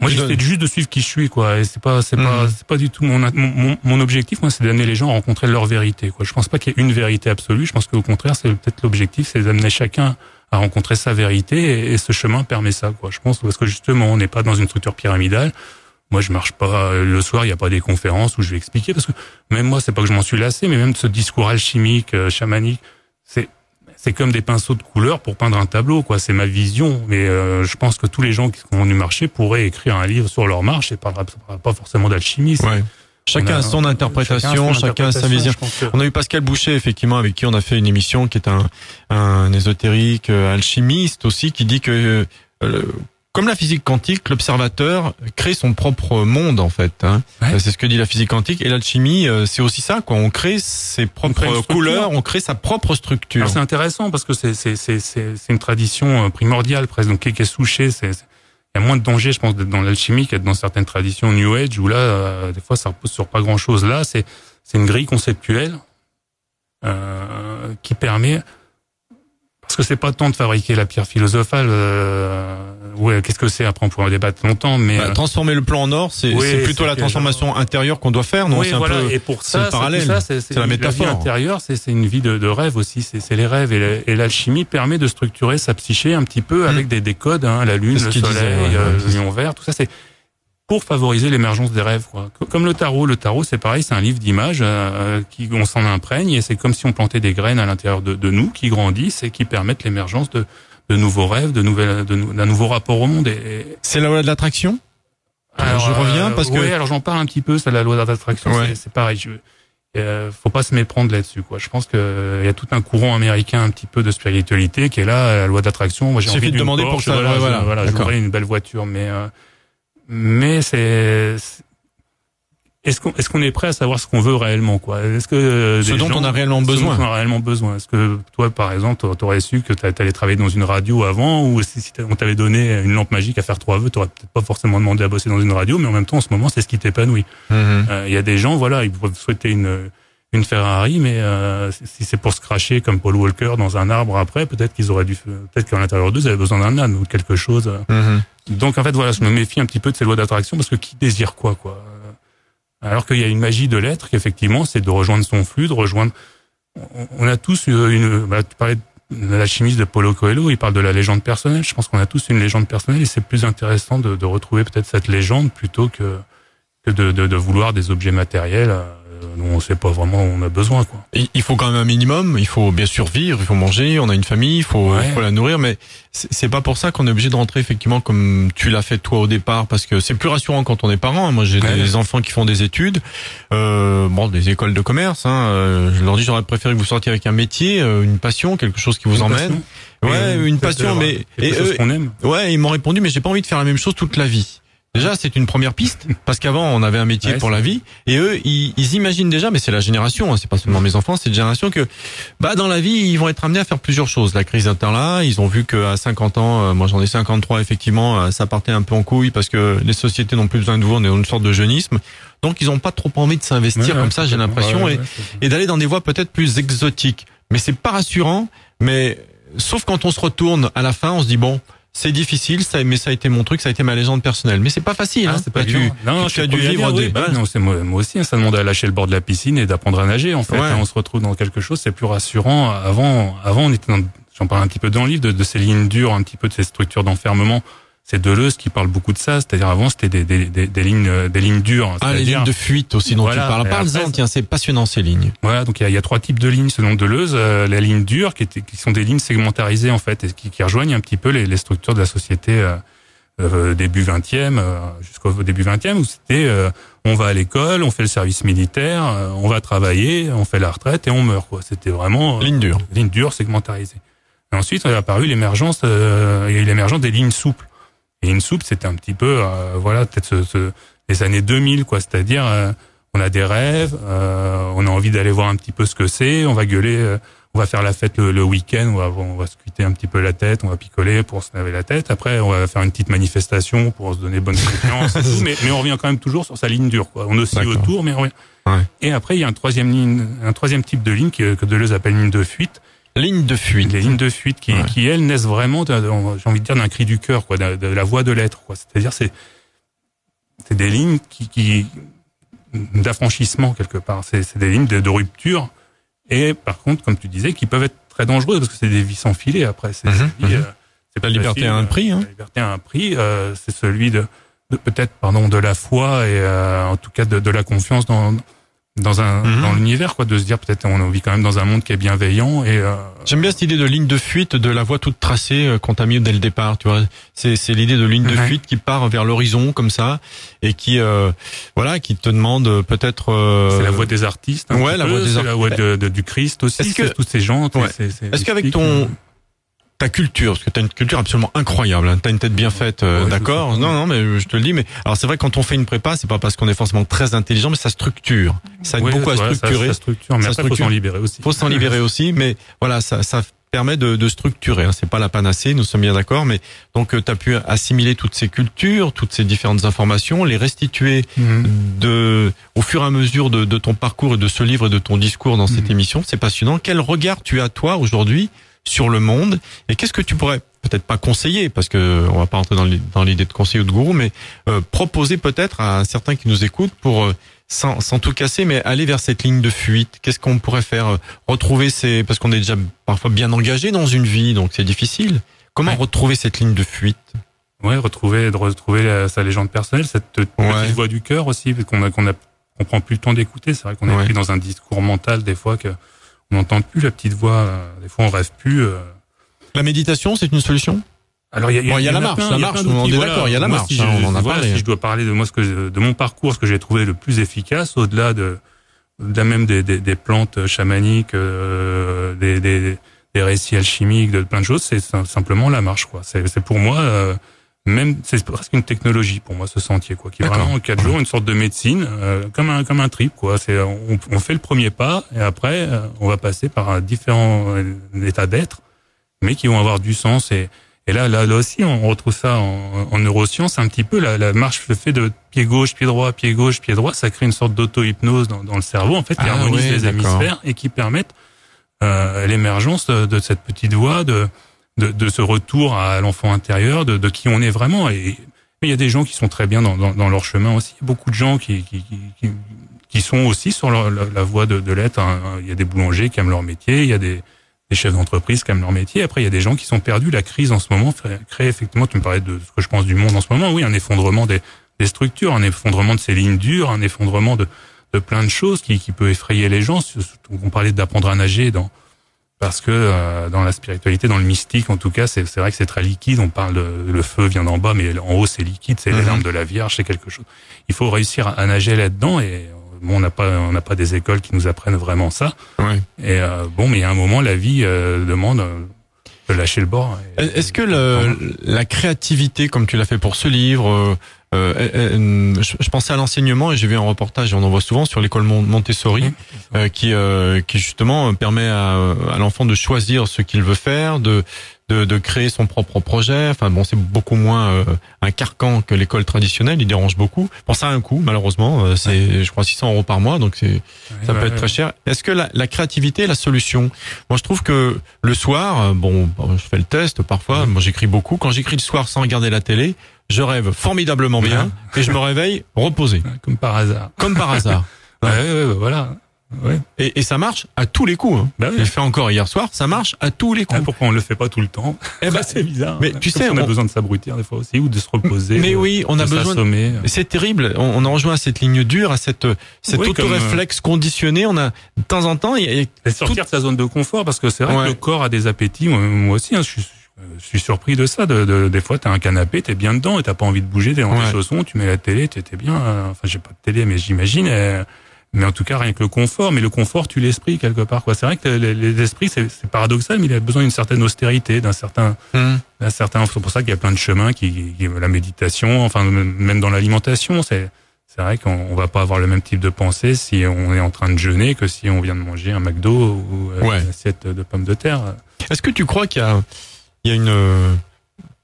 Moi, j'essaie juste de suivre qui je suis, quoi. Et c'est pas du tout mon objectif. Moi, c'est d'amener les gens à rencontrer leur vérité, quoi. Je pense pas qu'il y ait une vérité absolue. Je pense qu'au contraire, c'est peut-être l'objectif, c'est d'amener chacun à rencontrer sa vérité, et ce chemin permet ça, quoi. Je pense, parce que justement, on n'est pas dans une structure pyramidale. Moi, je marche pas le soir, il y a pas des conférences où je vais expliquer, parce que même moi, c'est pas que je m'en suis lassé, mais même ce discours alchimique, chamanique, c'est comme des pinceaux de couleur pour peindre un tableau, quoi. C'est ma vision, mais je pense que tous les gens qui sont venus marcher pourraient écrire un livre sur leur marche, et parlera pas forcément d'alchimie. Ouais. Chacun a son interprétation, chacun a sa vision. On a eu Pascal Boucher, effectivement, avec qui on a fait une émission, qui est un ésotérique, alchimiste aussi, qui dit que comme la physique quantique, l'observateur crée son propre monde, en fait. Hein. Ouais. C'est ce que dit la physique quantique. Et l'alchimie, c'est aussi ça, quoi. On crée ses propres couleurs, on crée sa propre structure. Alors c'est intéressant, parce que c'est une tradition primordiale, presque. Donc, Keke Souché, il y a moins de danger, je pense, d'être dans l'alchimie qu'être dans certaines traditions New Age, où là, des fois, ça repose sur pas grand-chose. Là, c'est une grille conceptuelle qui permet, parce que c'est pas tant de fabriquer la pierre philosophale. Ouais, qu'est-ce que c'est? Après, on pourrait en débattre longtemps, mais transformer le plomb en or, c'est plutôt la transformation intérieure qu'on doit faire, non? Oui, voilà. Et pour ça, c'est la métaphore. La vie intérieure, c'est une vie de rêve aussi. C'est les rêves, et l'alchimie permet de structurer sa psyché un petit peu avec des codes, hein, la lune, le soleil, le lion vert, tout ça, c'est pour favoriser l'émergence des rêves, quoi. Comme le tarot. Le tarot, c'est pareil, c'est un livre d'images on s'en imprègne, et c'est comme si on plantait des graines à l'intérieur de nous qui grandissent et qui permettent l'émergence de nouveaux rêves, d'un nouveau rapport au monde. C'est la loi de l'attraction? Alors, je reviens parce que. Oui, alors j'en parle un petit peu, c'est la loi de l'attraction. Ouais. C'est pareil. Faut pas se méprendre là-dessus, quoi. Je pense que il y a tout un courant américain un petit peu de spiritualité qui est là, la loi d'attraction. Moi, j'ai envie de demander pour ça. Voilà, j'aurais une belle voiture, mais est-ce qu'on est prêt à savoir ce qu'on veut réellement, quoi? Est-ce que ce dont on a réellement besoin? Est-ce que toi, par exemple, t'aurais su que t'allais travailler dans une radio avant, ou si on t'avait donné une lampe magique à faire 3 vœux, t'aurais peut-être pas forcément demandé à bosser dans une radio, mais en même temps, en ce moment, c'est ce qui t'épanouit. Il y a des gens, voilà, ils peuvent souhaiter une Ferrari, mais si c'est pour se cracher comme Paul Walker dans un arbre après, peut-être qu'à l'intérieur d'eux, ils avaient besoin d'un âne ou quelque chose. Donc en fait, voilà, je me méfie un petit peu de ces lois d'attraction, parce que qui désire quoi? Alors qu'il y a une magie de l'être, qu'effectivement, c'est de rejoindre son flux, de rejoindre. On a tous tu parlais de l'alchimiste de Paulo Coelho, il parle de la légende personnelle. Je pense qu'on a tous une légende personnelle, et c'est plus intéressant de retrouver peut-être cette légende plutôt que de vouloir des objets matériels dont on sait pas vraiment où on a besoin, quoi. Il faut quand même un minimum, il faut bien survivre, il faut manger, on a une famille, il faut la nourrir, mais c'est pas pour ça qu'on est obligé de rentrer effectivement comme tu l'as fait toi au départ, parce que c'est plus rassurant quand on est parent. Moi, j'ai des enfants qui font des études, des écoles de commerce, hein, je leur dis j'aurais préféré que vous sortiez avec un métier, une passion, quelque chose qui vous emmène. Une passion, mais qu'on aime. Ils m'ont répondu, mais j'ai pas envie de faire la même chose toute la vie. Déjà, c'est une première piste, parce qu'avant, on avait un métier pour la vie, et eux, ils imaginent déjà, mais c'est la génération, hein, c'est pas seulement mes enfants, c'est une génération que, dans la vie, ils vont être amenés à faire plusieurs choses. La crise là, ils ont vu qu'à 50 ans, moi j'en ai 53, effectivement, ça partait un peu en couille, parce que les sociétés n'ont plus besoin de vous, on est dans une sorte de jeunisme. Donc, ils ont pas trop envie de s'investir comme ça, j'ai l'impression, et d'aller dans des voies peut-être plus exotiques. Mais c'est pas rassurant, mais, sauf quand on se retourne, à la fin, on se dit c'est difficile, mais ça a été mon truc, ça a été ma légende personnelle. Mais c'est pas facile. C'est pas évident. Tu as dû vivre des... non, c'est moi aussi. Ça demande à lâcher le bord de la piscine et d'apprendre à nager. En fait, on se retrouve dans quelque chose, c'est plus rassurant. Avant, on était j'en parle un petit peu dans le livre, de ces lignes dures, un petit peu de ces structures d'enfermement. C'est Deleuze qui parle beaucoup de ça, c'est-à-dire avant c'était des lignes dures. Les lignes de fuite aussi dont tu parles. Parle-en, tiens, c'est passionnant ces lignes. Voilà, donc il y a 3 types de lignes selon Deleuze. Les lignes dures qui sont des lignes segmentarisées en fait, et qui rejoignent un petit peu les structures de la société début 20e jusqu'au début 20e, où c'était on va à l'école, on fait le service militaire, on va travailler, on fait la retraite et on meurt, quoi. C'était vraiment ligne dure segmentarisée. Et ensuite, il a apparu l'émergence, il y a eu l'émergence des lignes souples. Et une soupe, c'était un petit peu, peut-être les années 2000, quoi. C'est-à-dire, on a des rêves, on a envie d'aller voir un petit peu ce que c'est, on va gueuler, on va faire la fête le week-end, on va se cuiter un petit peu la tête, on va picoler pour se laver la tête. Après, on va faire une petite manifestation pour se donner bonne confiance. mais on revient quand même toujours sur sa ligne dure, quoi. On oscille autour, mais on revient. Ouais. Et après, il y a un troisième type de ligne que Deleuze appelle ligne de fuite. Ligne de fuite. Les lignes de fuite qui elles naissent vraiment, j'ai envie de dire, d'un cri du cœur, quoi, de la voix de l'être, quoi. C'est-à-dire, c'est des lignes qui d'affranchissement quelque part. C'est des lignes de rupture. Et par contre, comme tu disais, qui peuvent être très dangereuses parce que c'est des vies sans filet. Après, c'est la liberté a un prix. Hein. La liberté a un prix. C'est celui de la foi et en tout cas de la confiance dans l'univers, quoi, de se dire peut-être on vit quand même dans un monde qui est bienveillant et j'aime bien cette idée de ligne de fuite, de la voie toute tracée qu'on t'a mis dès le départ, tu vois. C'est l'idée de ligne de fuite qui part vers l'horizon comme ça et qui qui te demande peut-être c'est la voie des artistes, la voie des artistes, la voie du Christ aussi, c'est tous ces gens. Est-ce qu'avec ta culture, parce que t'as une culture absolument incroyable, hein. T'as une tête bien faite, d'accord. Non, mais je te le dis. Mais alors c'est vrai, quand on fait une prépa, c'est pas parce qu'on est forcément très intelligent, mais ça structure. Ça aide beaucoup à structurer. Ça structure, mais après faut s'en libérer aussi. Faut s'en libérer aussi, mais voilà, ça permet de structurer. Hein. C'est pas la panacée, nous sommes bien d'accord. Mais donc t'as pu assimiler toutes ces cultures, toutes ces différentes informations, les restituer au fur et à mesure de ton parcours et de ce livre et de ton discours dans cette émission. C'est passionnant. Quel regard tu as toi aujourd'hui sur le monde, et qu'est-ce que tu pourrais peut-être pas conseiller, parce que on va pas rentrer dans l'idée de conseiller ou de gourou, mais proposer peut-être à certains qui nous écoutent pour sans tout casser, mais aller vers cette ligne de fuite. Qu'est-ce qu'on pourrait faire? Retrouver parce qu'on est déjà parfois bien engagé dans une vie, donc c'est difficile. Comment retrouver cette ligne de fuite? Retrouver sa légende personnelle, cette petite voix du cœur aussi, parce qu'on prend plus le temps d'écouter. C'est vrai qu'on est pris dans un discours mental des fois que on n'entend plus la petite voix. Des fois, on rêve plus. La méditation, c'est une solution? Alors, il y a la marche. On est d'accord. Il y a la marche. On en a parlé. Si je dois parler de mon parcours, ce que j'ai trouvé le plus efficace, au-delà même des plantes chamaniques, des récits alchimiques, de plein de choses, c'est simplement la marche, quoi. C'est pour moi, c'est presque une technologie pour moi, ce sentier, quoi, qui est vraiment en 4 jours une sorte de médecine, comme un trip, quoi. On fait le premier pas et après on va passer par différents états d'être, mais qui vont avoir du sens. Et là aussi on retrouve ça en neurosciences un petit peu. La marche, le fait de pied gauche, pied droit, pied gauche, pied droit, ça crée une sorte d'auto-hypnose dans le cerveau, en fait, qui harmonise les hémisphères et qui permettent l'émergence de cette petite voix, de ce retour à l'enfant intérieur, de qui on est vraiment. Mais il y a des gens qui sont très bien dans leur chemin aussi. Il y a beaucoup de gens qui sont aussi sur la voie de l'être. Il y a des boulangers qui aiment leur métier, il y a des chefs d'entreprise qui aiment leur métier. Après, il y a des gens qui sont perdus. La crise en ce moment crée effectivement, tu me parlais de ce que je pense du monde en ce moment, oui, un effondrement des structures, un effondrement de ces lignes dures, un effondrement de plein de choses qui peut effrayer les gens. On parlait d'apprendre à nager parce que dans la spiritualité, dans le mystique, en tout cas, c'est vrai que c'est très liquide. On parle le feu vient d'en bas, mais en haut c'est liquide, c'est les larmes de la Vierge, c'est quelque chose. Il faut réussir à nager là-dedans, et on n'a pas des écoles qui nous apprennent vraiment ça. Ouais. Et mais il y a un moment, la vie demande de lâcher le bord. Est-ce que la créativité, comme tu l'as fait pour ce livre, je pensais à l'enseignement, et j'ai vu un reportage, et on en voit souvent, sur l'école Montessori, qui justement permet à l'enfant de choisir ce qu'il veut faire, de de créer son propre projet. Enfin bon, c'est beaucoup moins un carcan que l'école traditionnelle. Il dérange beaucoup. Bon, ça a un coût, malheureusement. C'est, je crois, 600 € par mois, donc ça peut être très cher. Est-ce que la créativité est la solution? Moi, je trouve que le soir, bon, je fais le test parfois. Moi, j'écris beaucoup. Quand j'écris le soir sans regarder la télé, je rêve formidablement bien et je me réveille reposé. Comme par hasard. Comme par hasard. Voilà. Ouais. Et ça marche à tous les coups. Hein. Bah oui. Je l'ai fait encore hier soir, ça marche à tous les coups. Pourquoi on le fait pas tout le temps? C'est bizarre. Mais tu sais, on a besoin de s'abrutir des fois aussi, ou de se reposer. Mais oui, on a besoin. C'est terrible. On en rejoint à cette ligne dure, à cet autoréflexe conditionné. On a de temps en temps. Et sortir de sa zone de confort, parce que c'est vrai que le corps a des appétits. Moi aussi, je suis surpris de ça. Des fois, t'as un canapé, t'es bien dedans, et t'as pas envie de bouger, t'es dans tes chaussons, tu mets la télé, t'es bien. Enfin, j'ai pas de télé, mais j'imagine. Mais en tout cas, rien que le confort. Mais le confort tue l'esprit quelque part, quoi. C'est vrai que l'esprit, c'est paradoxal, mais il a besoin d'une certaine austérité, d'un certain. C'est pour ça qu'il y a plein de chemins la méditation, enfin même dans l'alimentation, c'est vrai qu'on va pas avoir le même type de pensée si on est en train de jeûner que si on vient de manger un McDo ou une assiette de pommes de terre. Est-ce que tu crois qu'il y a une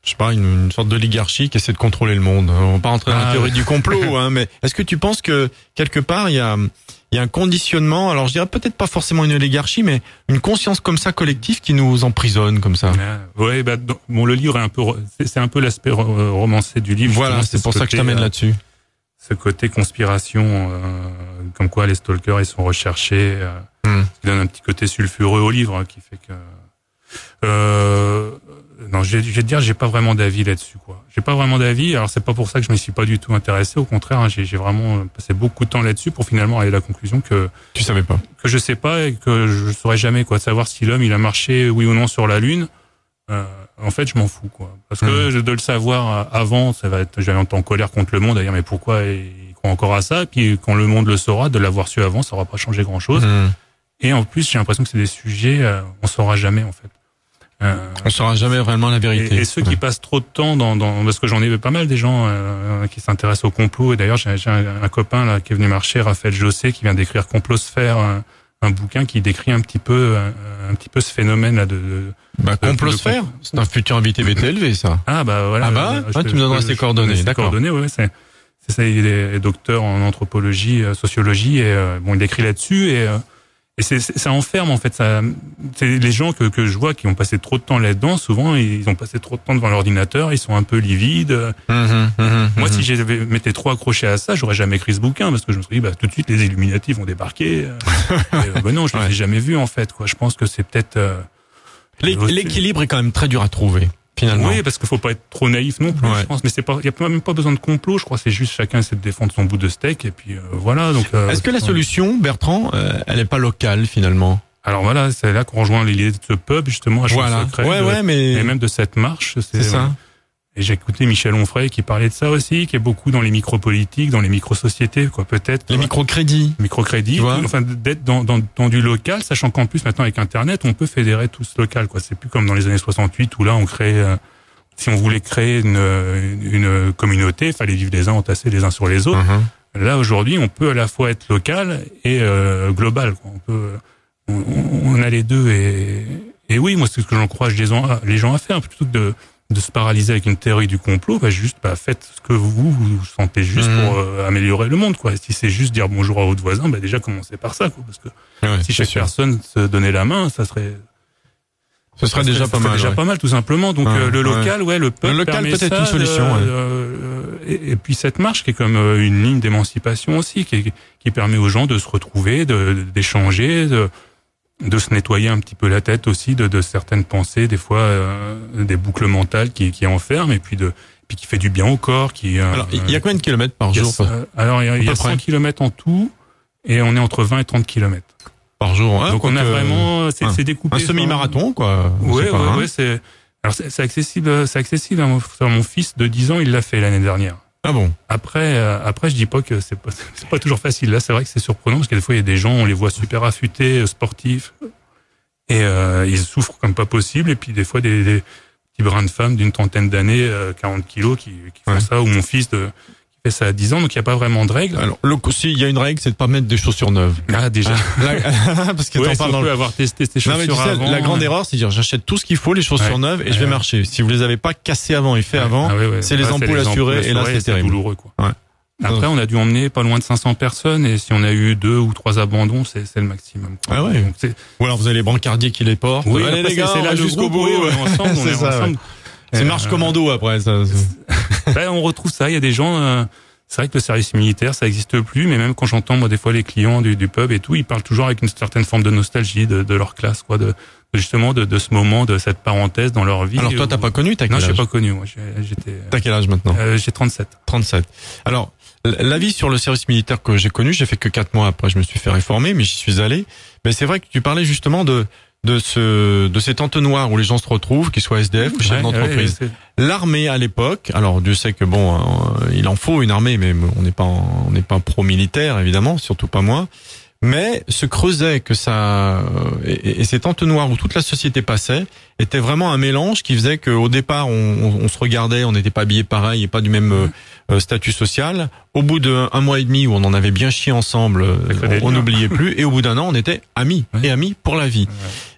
je sais pas, une sorte d'oligarchie qui essaie de contrôler le monde? On va pas rentrer dans la théorie du complot, mais est-ce que tu penses que quelque part il y a un conditionnement, alors je dirais peut-être pas forcément une oligarchie, mais une conscience comme ça collective qui nous emprisonne comme ça? Oui, le livre est c'est un peu l'aspect romancé du livre. Voilà, c'est pour ça que je t'amène là-dessus. Ce côté conspiration, comme quoi les stalkers ils sont recherchés, qui donne un petit côté sulfureux au livre, qui fait que non, je vais te dire, j'ai pas vraiment d'avis là-dessus, quoi. J'ai pas vraiment d'avis. Alors c'est pas pour ça que je m'y suis pas du tout intéressé. Au contraire, j'ai vraiment passé beaucoup de temps là-dessus pour finalement aller à la conclusion que tu savais pas, que je sais pas et que je saurais jamais, quoi. De savoir si l'homme il a marché oui ou non sur la Lune. En fait, je m'en fous, quoi. Parce que de le savoir avant, ça va être, j'allais être en colère contre le monde, à dire mais pourquoi il croit encore à ça. Et puis quand le monde le saura, de l'avoir su avant, ça aura pas changé grand-chose. Et en plus, j'ai l'impression que c'est des sujets, on saura jamais en fait. On saura jamais vraiment la vérité. Et ceux qui passent trop de temps parce que j'en ai pas mal des gens qui s'intéressent au complot. Et d'ailleurs, j'ai un copain là qui est venu marcher, Raphaël Jossé, qui vient d'écrire Complosphère, un bouquin qui décrit un petit peu ce phénomène là Complosphère, c'est un futur invité BTLV, ça. Voilà. Tu me donneras ses coordonnées. D'accord. C'est ça. Il est docteur en anthropologie, sociologie, et il écrit là-dessus et ça enferme en fait. C'est les gens que je vois qui ont passé trop de temps là-dedans. Souvent, ils ont passé trop de temps devant l'ordinateur. Ils sont un peu livides. Moi, si j'avais m'étais trop accroché à ça, j'aurais jamais écrit ce bouquin parce que je me suis dit, tout de suite, les Illuminati vont débarquer. Non, je les ai jamais vus en fait. Quoi. Je pense que c'est peut-être l'équilibre est quand même très dur à trouver. Finalement. Oui, parce qu'il faut pas être trop naïf non plus, je pense. Mais il y a même pas besoin de complot. Je crois c'est juste chacun essaie de défendre son bout de steak et puis voilà. Donc. Est-ce que la solution, Bertrand, elle est pas locale finalement? Alors voilà, c'est là qu'on rejoint l'idée de ce pub justement à Champs-Secrets. Et même de cette marche. C'est ça. Et j'ai écouté Michel Onfray qui parlait de ça aussi, qui est beaucoup dans les micro-politiques, dans les micro-sociétés, quoi, peut-être. Les microcrédits. Enfin, d'être dans du local, sachant qu'en plus, maintenant, avec Internet, on peut fédérer tout ce local, quoi. C'est plus comme dans les années 68 où là, on crée, si on voulait créer une communauté, il fallait vivre les uns entassés les uns sur les autres. Là, aujourd'hui, on peut à la fois être local et global, quoi. On a les deux et oui, moi, c'est ce que j'encourage les gens à faire, plutôt que de se paralyser avec une théorie du complot, faites ce que vous sentez juste pour améliorer le monde, quoi. Si c'est juste dire bonjour à votre voisin, déjà commencez par ça, quoi, parce que si chaque personne se donnait la main, ce serait déjà pas mal, tout simplement. Donc le local, le peuple, le local peut-être une solution. Et puis cette marche qui est comme une ligne d'émancipation aussi, qui permet aux gens de se retrouver, d'échanger, de se nettoyer un petit peu la tête aussi de certaines pensées, des fois des boucles mentales qui enferment, et puis qui fait du bien au corps. Alors il y a combien de kilomètres par jour? Alors il y a 100 kilomètres en tout, et on est entre 20 et 30 kilomètres par jour. Donc on a vraiment c'est découpé. Un semi-marathon, quoi. Ouais, c'est accessible. C'est accessible. Mon fils de 10 ans, il l'a fait l'année dernière. Ah bon? Après, je dis pas que c'est pas toujours facile. Là, c'est vrai que c'est surprenant parce que des fois, il y a des gens, on les voit super affûtés, sportifs, et ils souffrent comme pas possible. Et puis des fois, des petits brins de femmes d'une trentaine d'années, 40 kilos, qui font ça. Ou mon fils qui fait ça à 10 ans, donc il n'y a pas vraiment de règle. Alors, si, il y a une règle, c'est de pas mettre des chaussures neuves. Ah, déjà. Parce que Ouais, t'en si parles on peut avoir testé ces Non, mais chaussures tu sais, avant. la grande erreur, c'est de dire, j'achète tout ce qu'il faut, les chaussures neuves, et je vais marcher. Si vous les avez pas cassées avant et fait avant, c'est les ampoules assurées, et là, c'est terrible. Douloureux, quoi. Ouais. Après, on a dû emmener pas loin de 500 personnes, et si on a eu 2 ou 3 abandons, c'est le maximum, quoi. Ah ouais. Donc, Ou alors vous avez les brancardiers qui les portent. oui, allez après, les gars, c'est là jusqu'au bout. on est ensemble, on est ça, ensemble. C'est marche commando après, ça. On retrouve ça, il y a des gens, c'est vrai que le service militaire, ça existe plus, mais même quand j'entends, moi, des fois, les clients du pub et tout, ils parlent toujours avec une certaine forme de nostalgie de leur classe, quoi, justement, de ce moment, de cette parenthèse dans leur vie. Alors toi, t'as pas connu, t'as quel âge? Non, j'ai pas connu, moi, j'étais... T'as quel âge maintenant? J'ai 37. 37. Alors, la vie sur le service militaire que j'ai connu, j'ai fait que 4 mois après, je me suis fait réformer, mais j'y suis allé. Mais c'est vrai que tu parlais justement de cet entonnoir où les gens se retrouvent, qu'ils soient SDF ou chefs d'entreprise. L'armée à l'époque, alors Dieu sait que bon, il en faut une armée, mais on n'est pas pro-militaire évidemment, surtout pas moi. Mais se creusait que ça et cet entonnoir où toute la société passait était vraiment un mélange qui faisait qu'au départ on se regardait, on n'était pas habillés pareil et pas du même statut social. Au bout d'un mois et demi où on en avait bien chié ensemble, on n'oubliait plus, et au bout d'un an on était amis et amis pour la vie.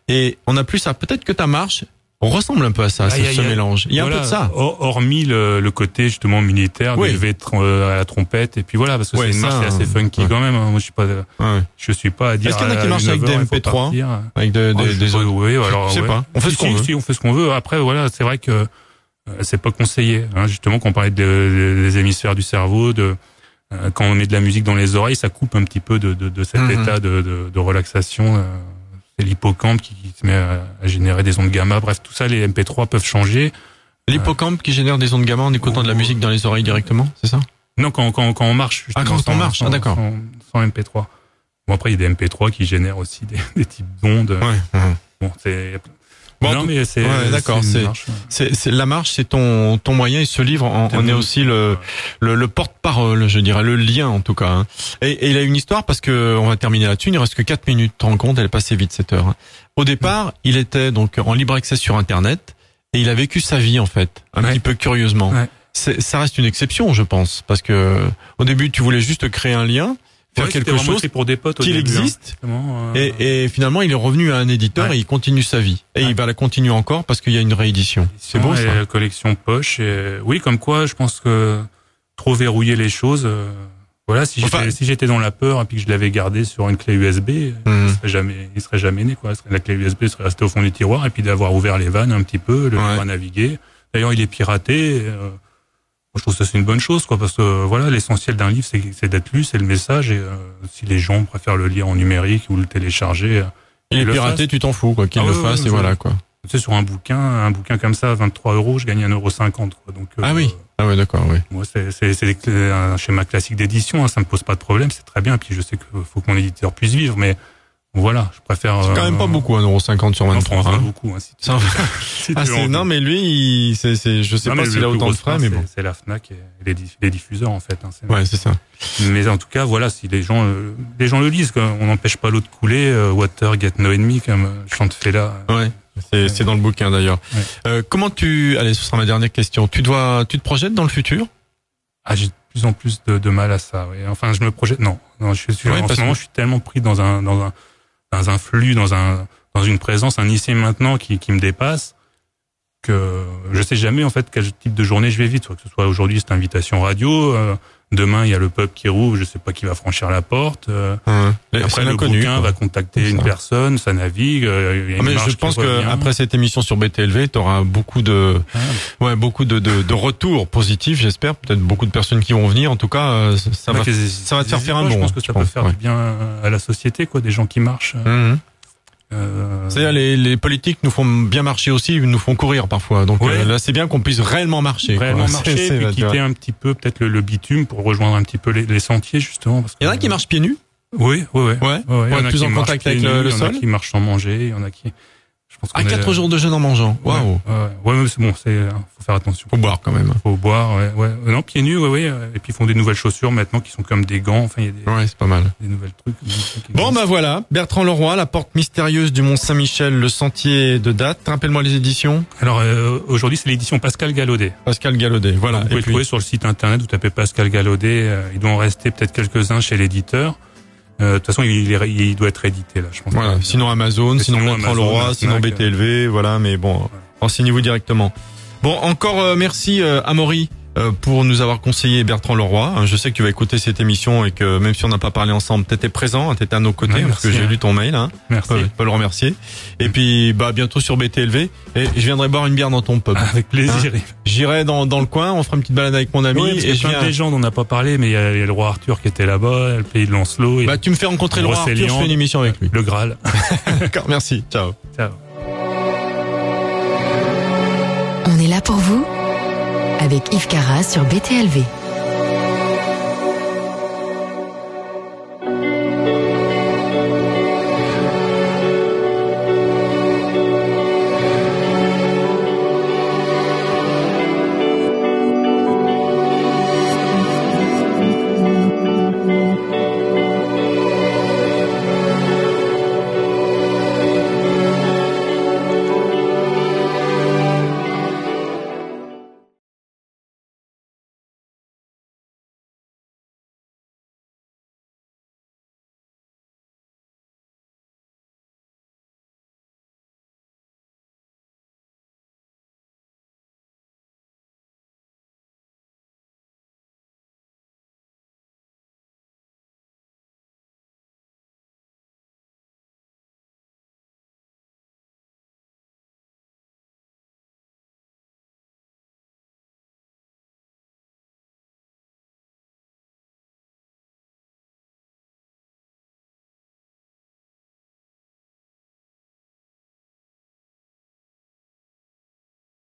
Et on a plus ça. Peut-être que ta marche ressemble un peu à ça, ce mélange. Il y a un peu de ça. Hormis le côté justement militaire, d'élever à la trompette, et puis voilà, parce que c'est une marche qui est assez funky quand même. Moi, je suis pas à dire. Est-ce qu'il y en a qui marchent avec des MP3, avec des oui, alors je sais pas. On fait ce qu'on veut. Si, on fait ce qu'on veut. Après, voilà, c'est vrai que c'est pas conseillé. Justement, quand on parlait des hémisphères du cerveau, quand on met de la musique dans les oreilles, ça coupe un petit peu de cet état de relaxation. C'est l'hippocampe qui se met à générer des ondes gamma. Bref, tout ça, les MP3 peuvent changer. L'hippocampe qui génère des ondes gamma en écoutant de la musique dans les oreilles directement, c'est ça? Non, quand on marche. Ah, quand on marche, d'accord. Sans MP3. Bon, après, il y a des MP3 qui génèrent aussi des types d'ondes. Ouais. Bon, c'est... Bon, non, mais c'est... Ouais, d'accord, c'est la marche, c'est ton moyen, et ce livre en est aussi le porte-parole, je dirais, le lien, en tout cas, hein. Et il a une histoire, parce que, on va terminer là-dessus, il ne reste que 4 minutes, tu te rends compte, elle est passée vite, cette heure, hein. Au départ, il était donc en libre accès sur Internet, et il a vécu sa vie, en fait, un petit peu curieusement. Ouais. Ça reste une exception, je pense, parce que, au début, tu voulais juste créer un lien, faire quelque chose pour des potes qu'il existe, et finalement il est revenu à un éditeur et il continue sa vie, et il va la continuer encore parce qu'il y a une réédition. C'est beau ça. La collection poche, oui, comme quoi je pense que trop verrouiller les choses, voilà, si j'étais dans la peur et puis que je l'avais gardé sur une clé USB, il serait jamais né, quoi. La clé USB serait restée au fond du tiroir, et puis d'avoir ouvert les vannes un petit peu, le livre à naviguer. D'ailleurs, il est piraté. Je trouve que ça c'est une bonne chose, quoi, parce que voilà, l'essentiel d'un livre c'est d'être lu, c'est le message, et si les gens préfèrent le lire en numérique ou le télécharger, il est piraté, tu t'en fous, quoi, qu'il le fasse, et voilà, quoi. Tu sais, sur un bouquin comme ça, 23 €, je gagne 1,50 €, quoi. Donc ah oui, d'accord, oui. Moi, c'est un schéma classique d'édition, hein, ça me pose pas de problème, c'est très bien, puis je sais qu'il faut que mon éditeur puisse vivre, mais voilà, je préfère. C'est quand même pas beaucoup, 1,50 € sur 23. Non, c'est pas beaucoup, hein, non, mais lui, je sais pas s'il a autant de frais, mais bon. C'est la Fnac et les diffuseurs, en fait, hein, c'est ça. Mais en tout cas, voilà, si les gens le lisent, on n'empêche pas l'eau de couler, Water Get No Enemy, comme chante Fela. Ouais. C'est dans le bouquin, d'ailleurs. Ouais. Allez, ce sera ma dernière question. Tu te projettes dans le futur? Ah, j'ai de plus en plus de mal à ça, oui. Enfin, je me projette, non, en ce moment, je suis tellement pris dans un flux, dans une présence, un ici et maintenant qui me dépasse, que je sais jamais, en fait, quel type de journée je vais vivre. Soit que ce soit aujourd'hui, cette invitation radio, demain, il y a le pub qui rouvre, je sais pas qui va franchir la porte, après, le bouquin va contacter une personne, ça navigue, mais je pense que après cette émission sur BTLV, tu auras beaucoup de retours positifs, j'espère, peut-être beaucoup de personnes qui vont venir, en tout cas, ça va te faire un bon. Je pense que ça peut faire du bien à la société, quoi, des gens qui marchent. C'est-à-dire les politiques nous font bien marcher aussi, nous font courir parfois. Donc là, c'est bien qu'on puisse réellement marcher. Puis quitter un petit peu peut-être le bitume pour rejoindre un petit peu les sentiers, justement. Parce que, il y en a qui marchent pieds nus. Oui. Pour être plus en contact avec le sol. Il y en a qui marchent sans manger, il y en a qui... À 4 jours de jeûne en mangeant. Waouh. Ouais, c'est bon, faut faire attention. Faut boire quand même. Faut boire, ouais. Non, pieds nus, ouais. Et puis ils font des nouvelles chaussures maintenant qui sont comme des gants. Enfin, il y a des. C'est pas mal. Des nouvelles trucs. Bon, voilà. Bertrand Leroy, La porte mystérieuse du Mont Saint-Michel, le sentier de date. Rappelle-moi les éditions. Alors, aujourd'hui, c'est l'édition Pascal Gallaudet. Pascal Gallaudet, voilà. Vous pouvez le trouver sur le site internet, vous tapez Pascal Gallaudet. Il doit en rester peut-être quelques-uns chez l'éditeur. De toute façon, il doit être édité, là, je pense. Voilà. Sinon Amazon, sinon Bertrand Leroy, sinon BTLV, voilà. Mais bon, renseignez-vous directement. Bon, encore merci Amaury pour nous avoir conseillé Bertrand Leroy. Je sais que tu vas écouter cette émission et que même si on n'a pas parlé ensemble, t'étais présent, t'étais à nos côtés, parce que j'ai lu ton mail. Merci. Je peux le remercier. Et puis, bientôt sur BTLV. Et je viendrai boire une bière dans ton pub. Avec plaisir. J'irai dans le coin, on fera une petite balade avec mon ami. Oui, et plein de légendes, on n'a pas parlé, mais il y a le roi Arthur qui était là-bas, le pays de Lancelot. Tu me fais rencontrer le roi Arthur, je fais une émission avec lui. Le Graal. D'accord, merci. Ciao. On est là pour vous avec Yves Carras sur BTLV.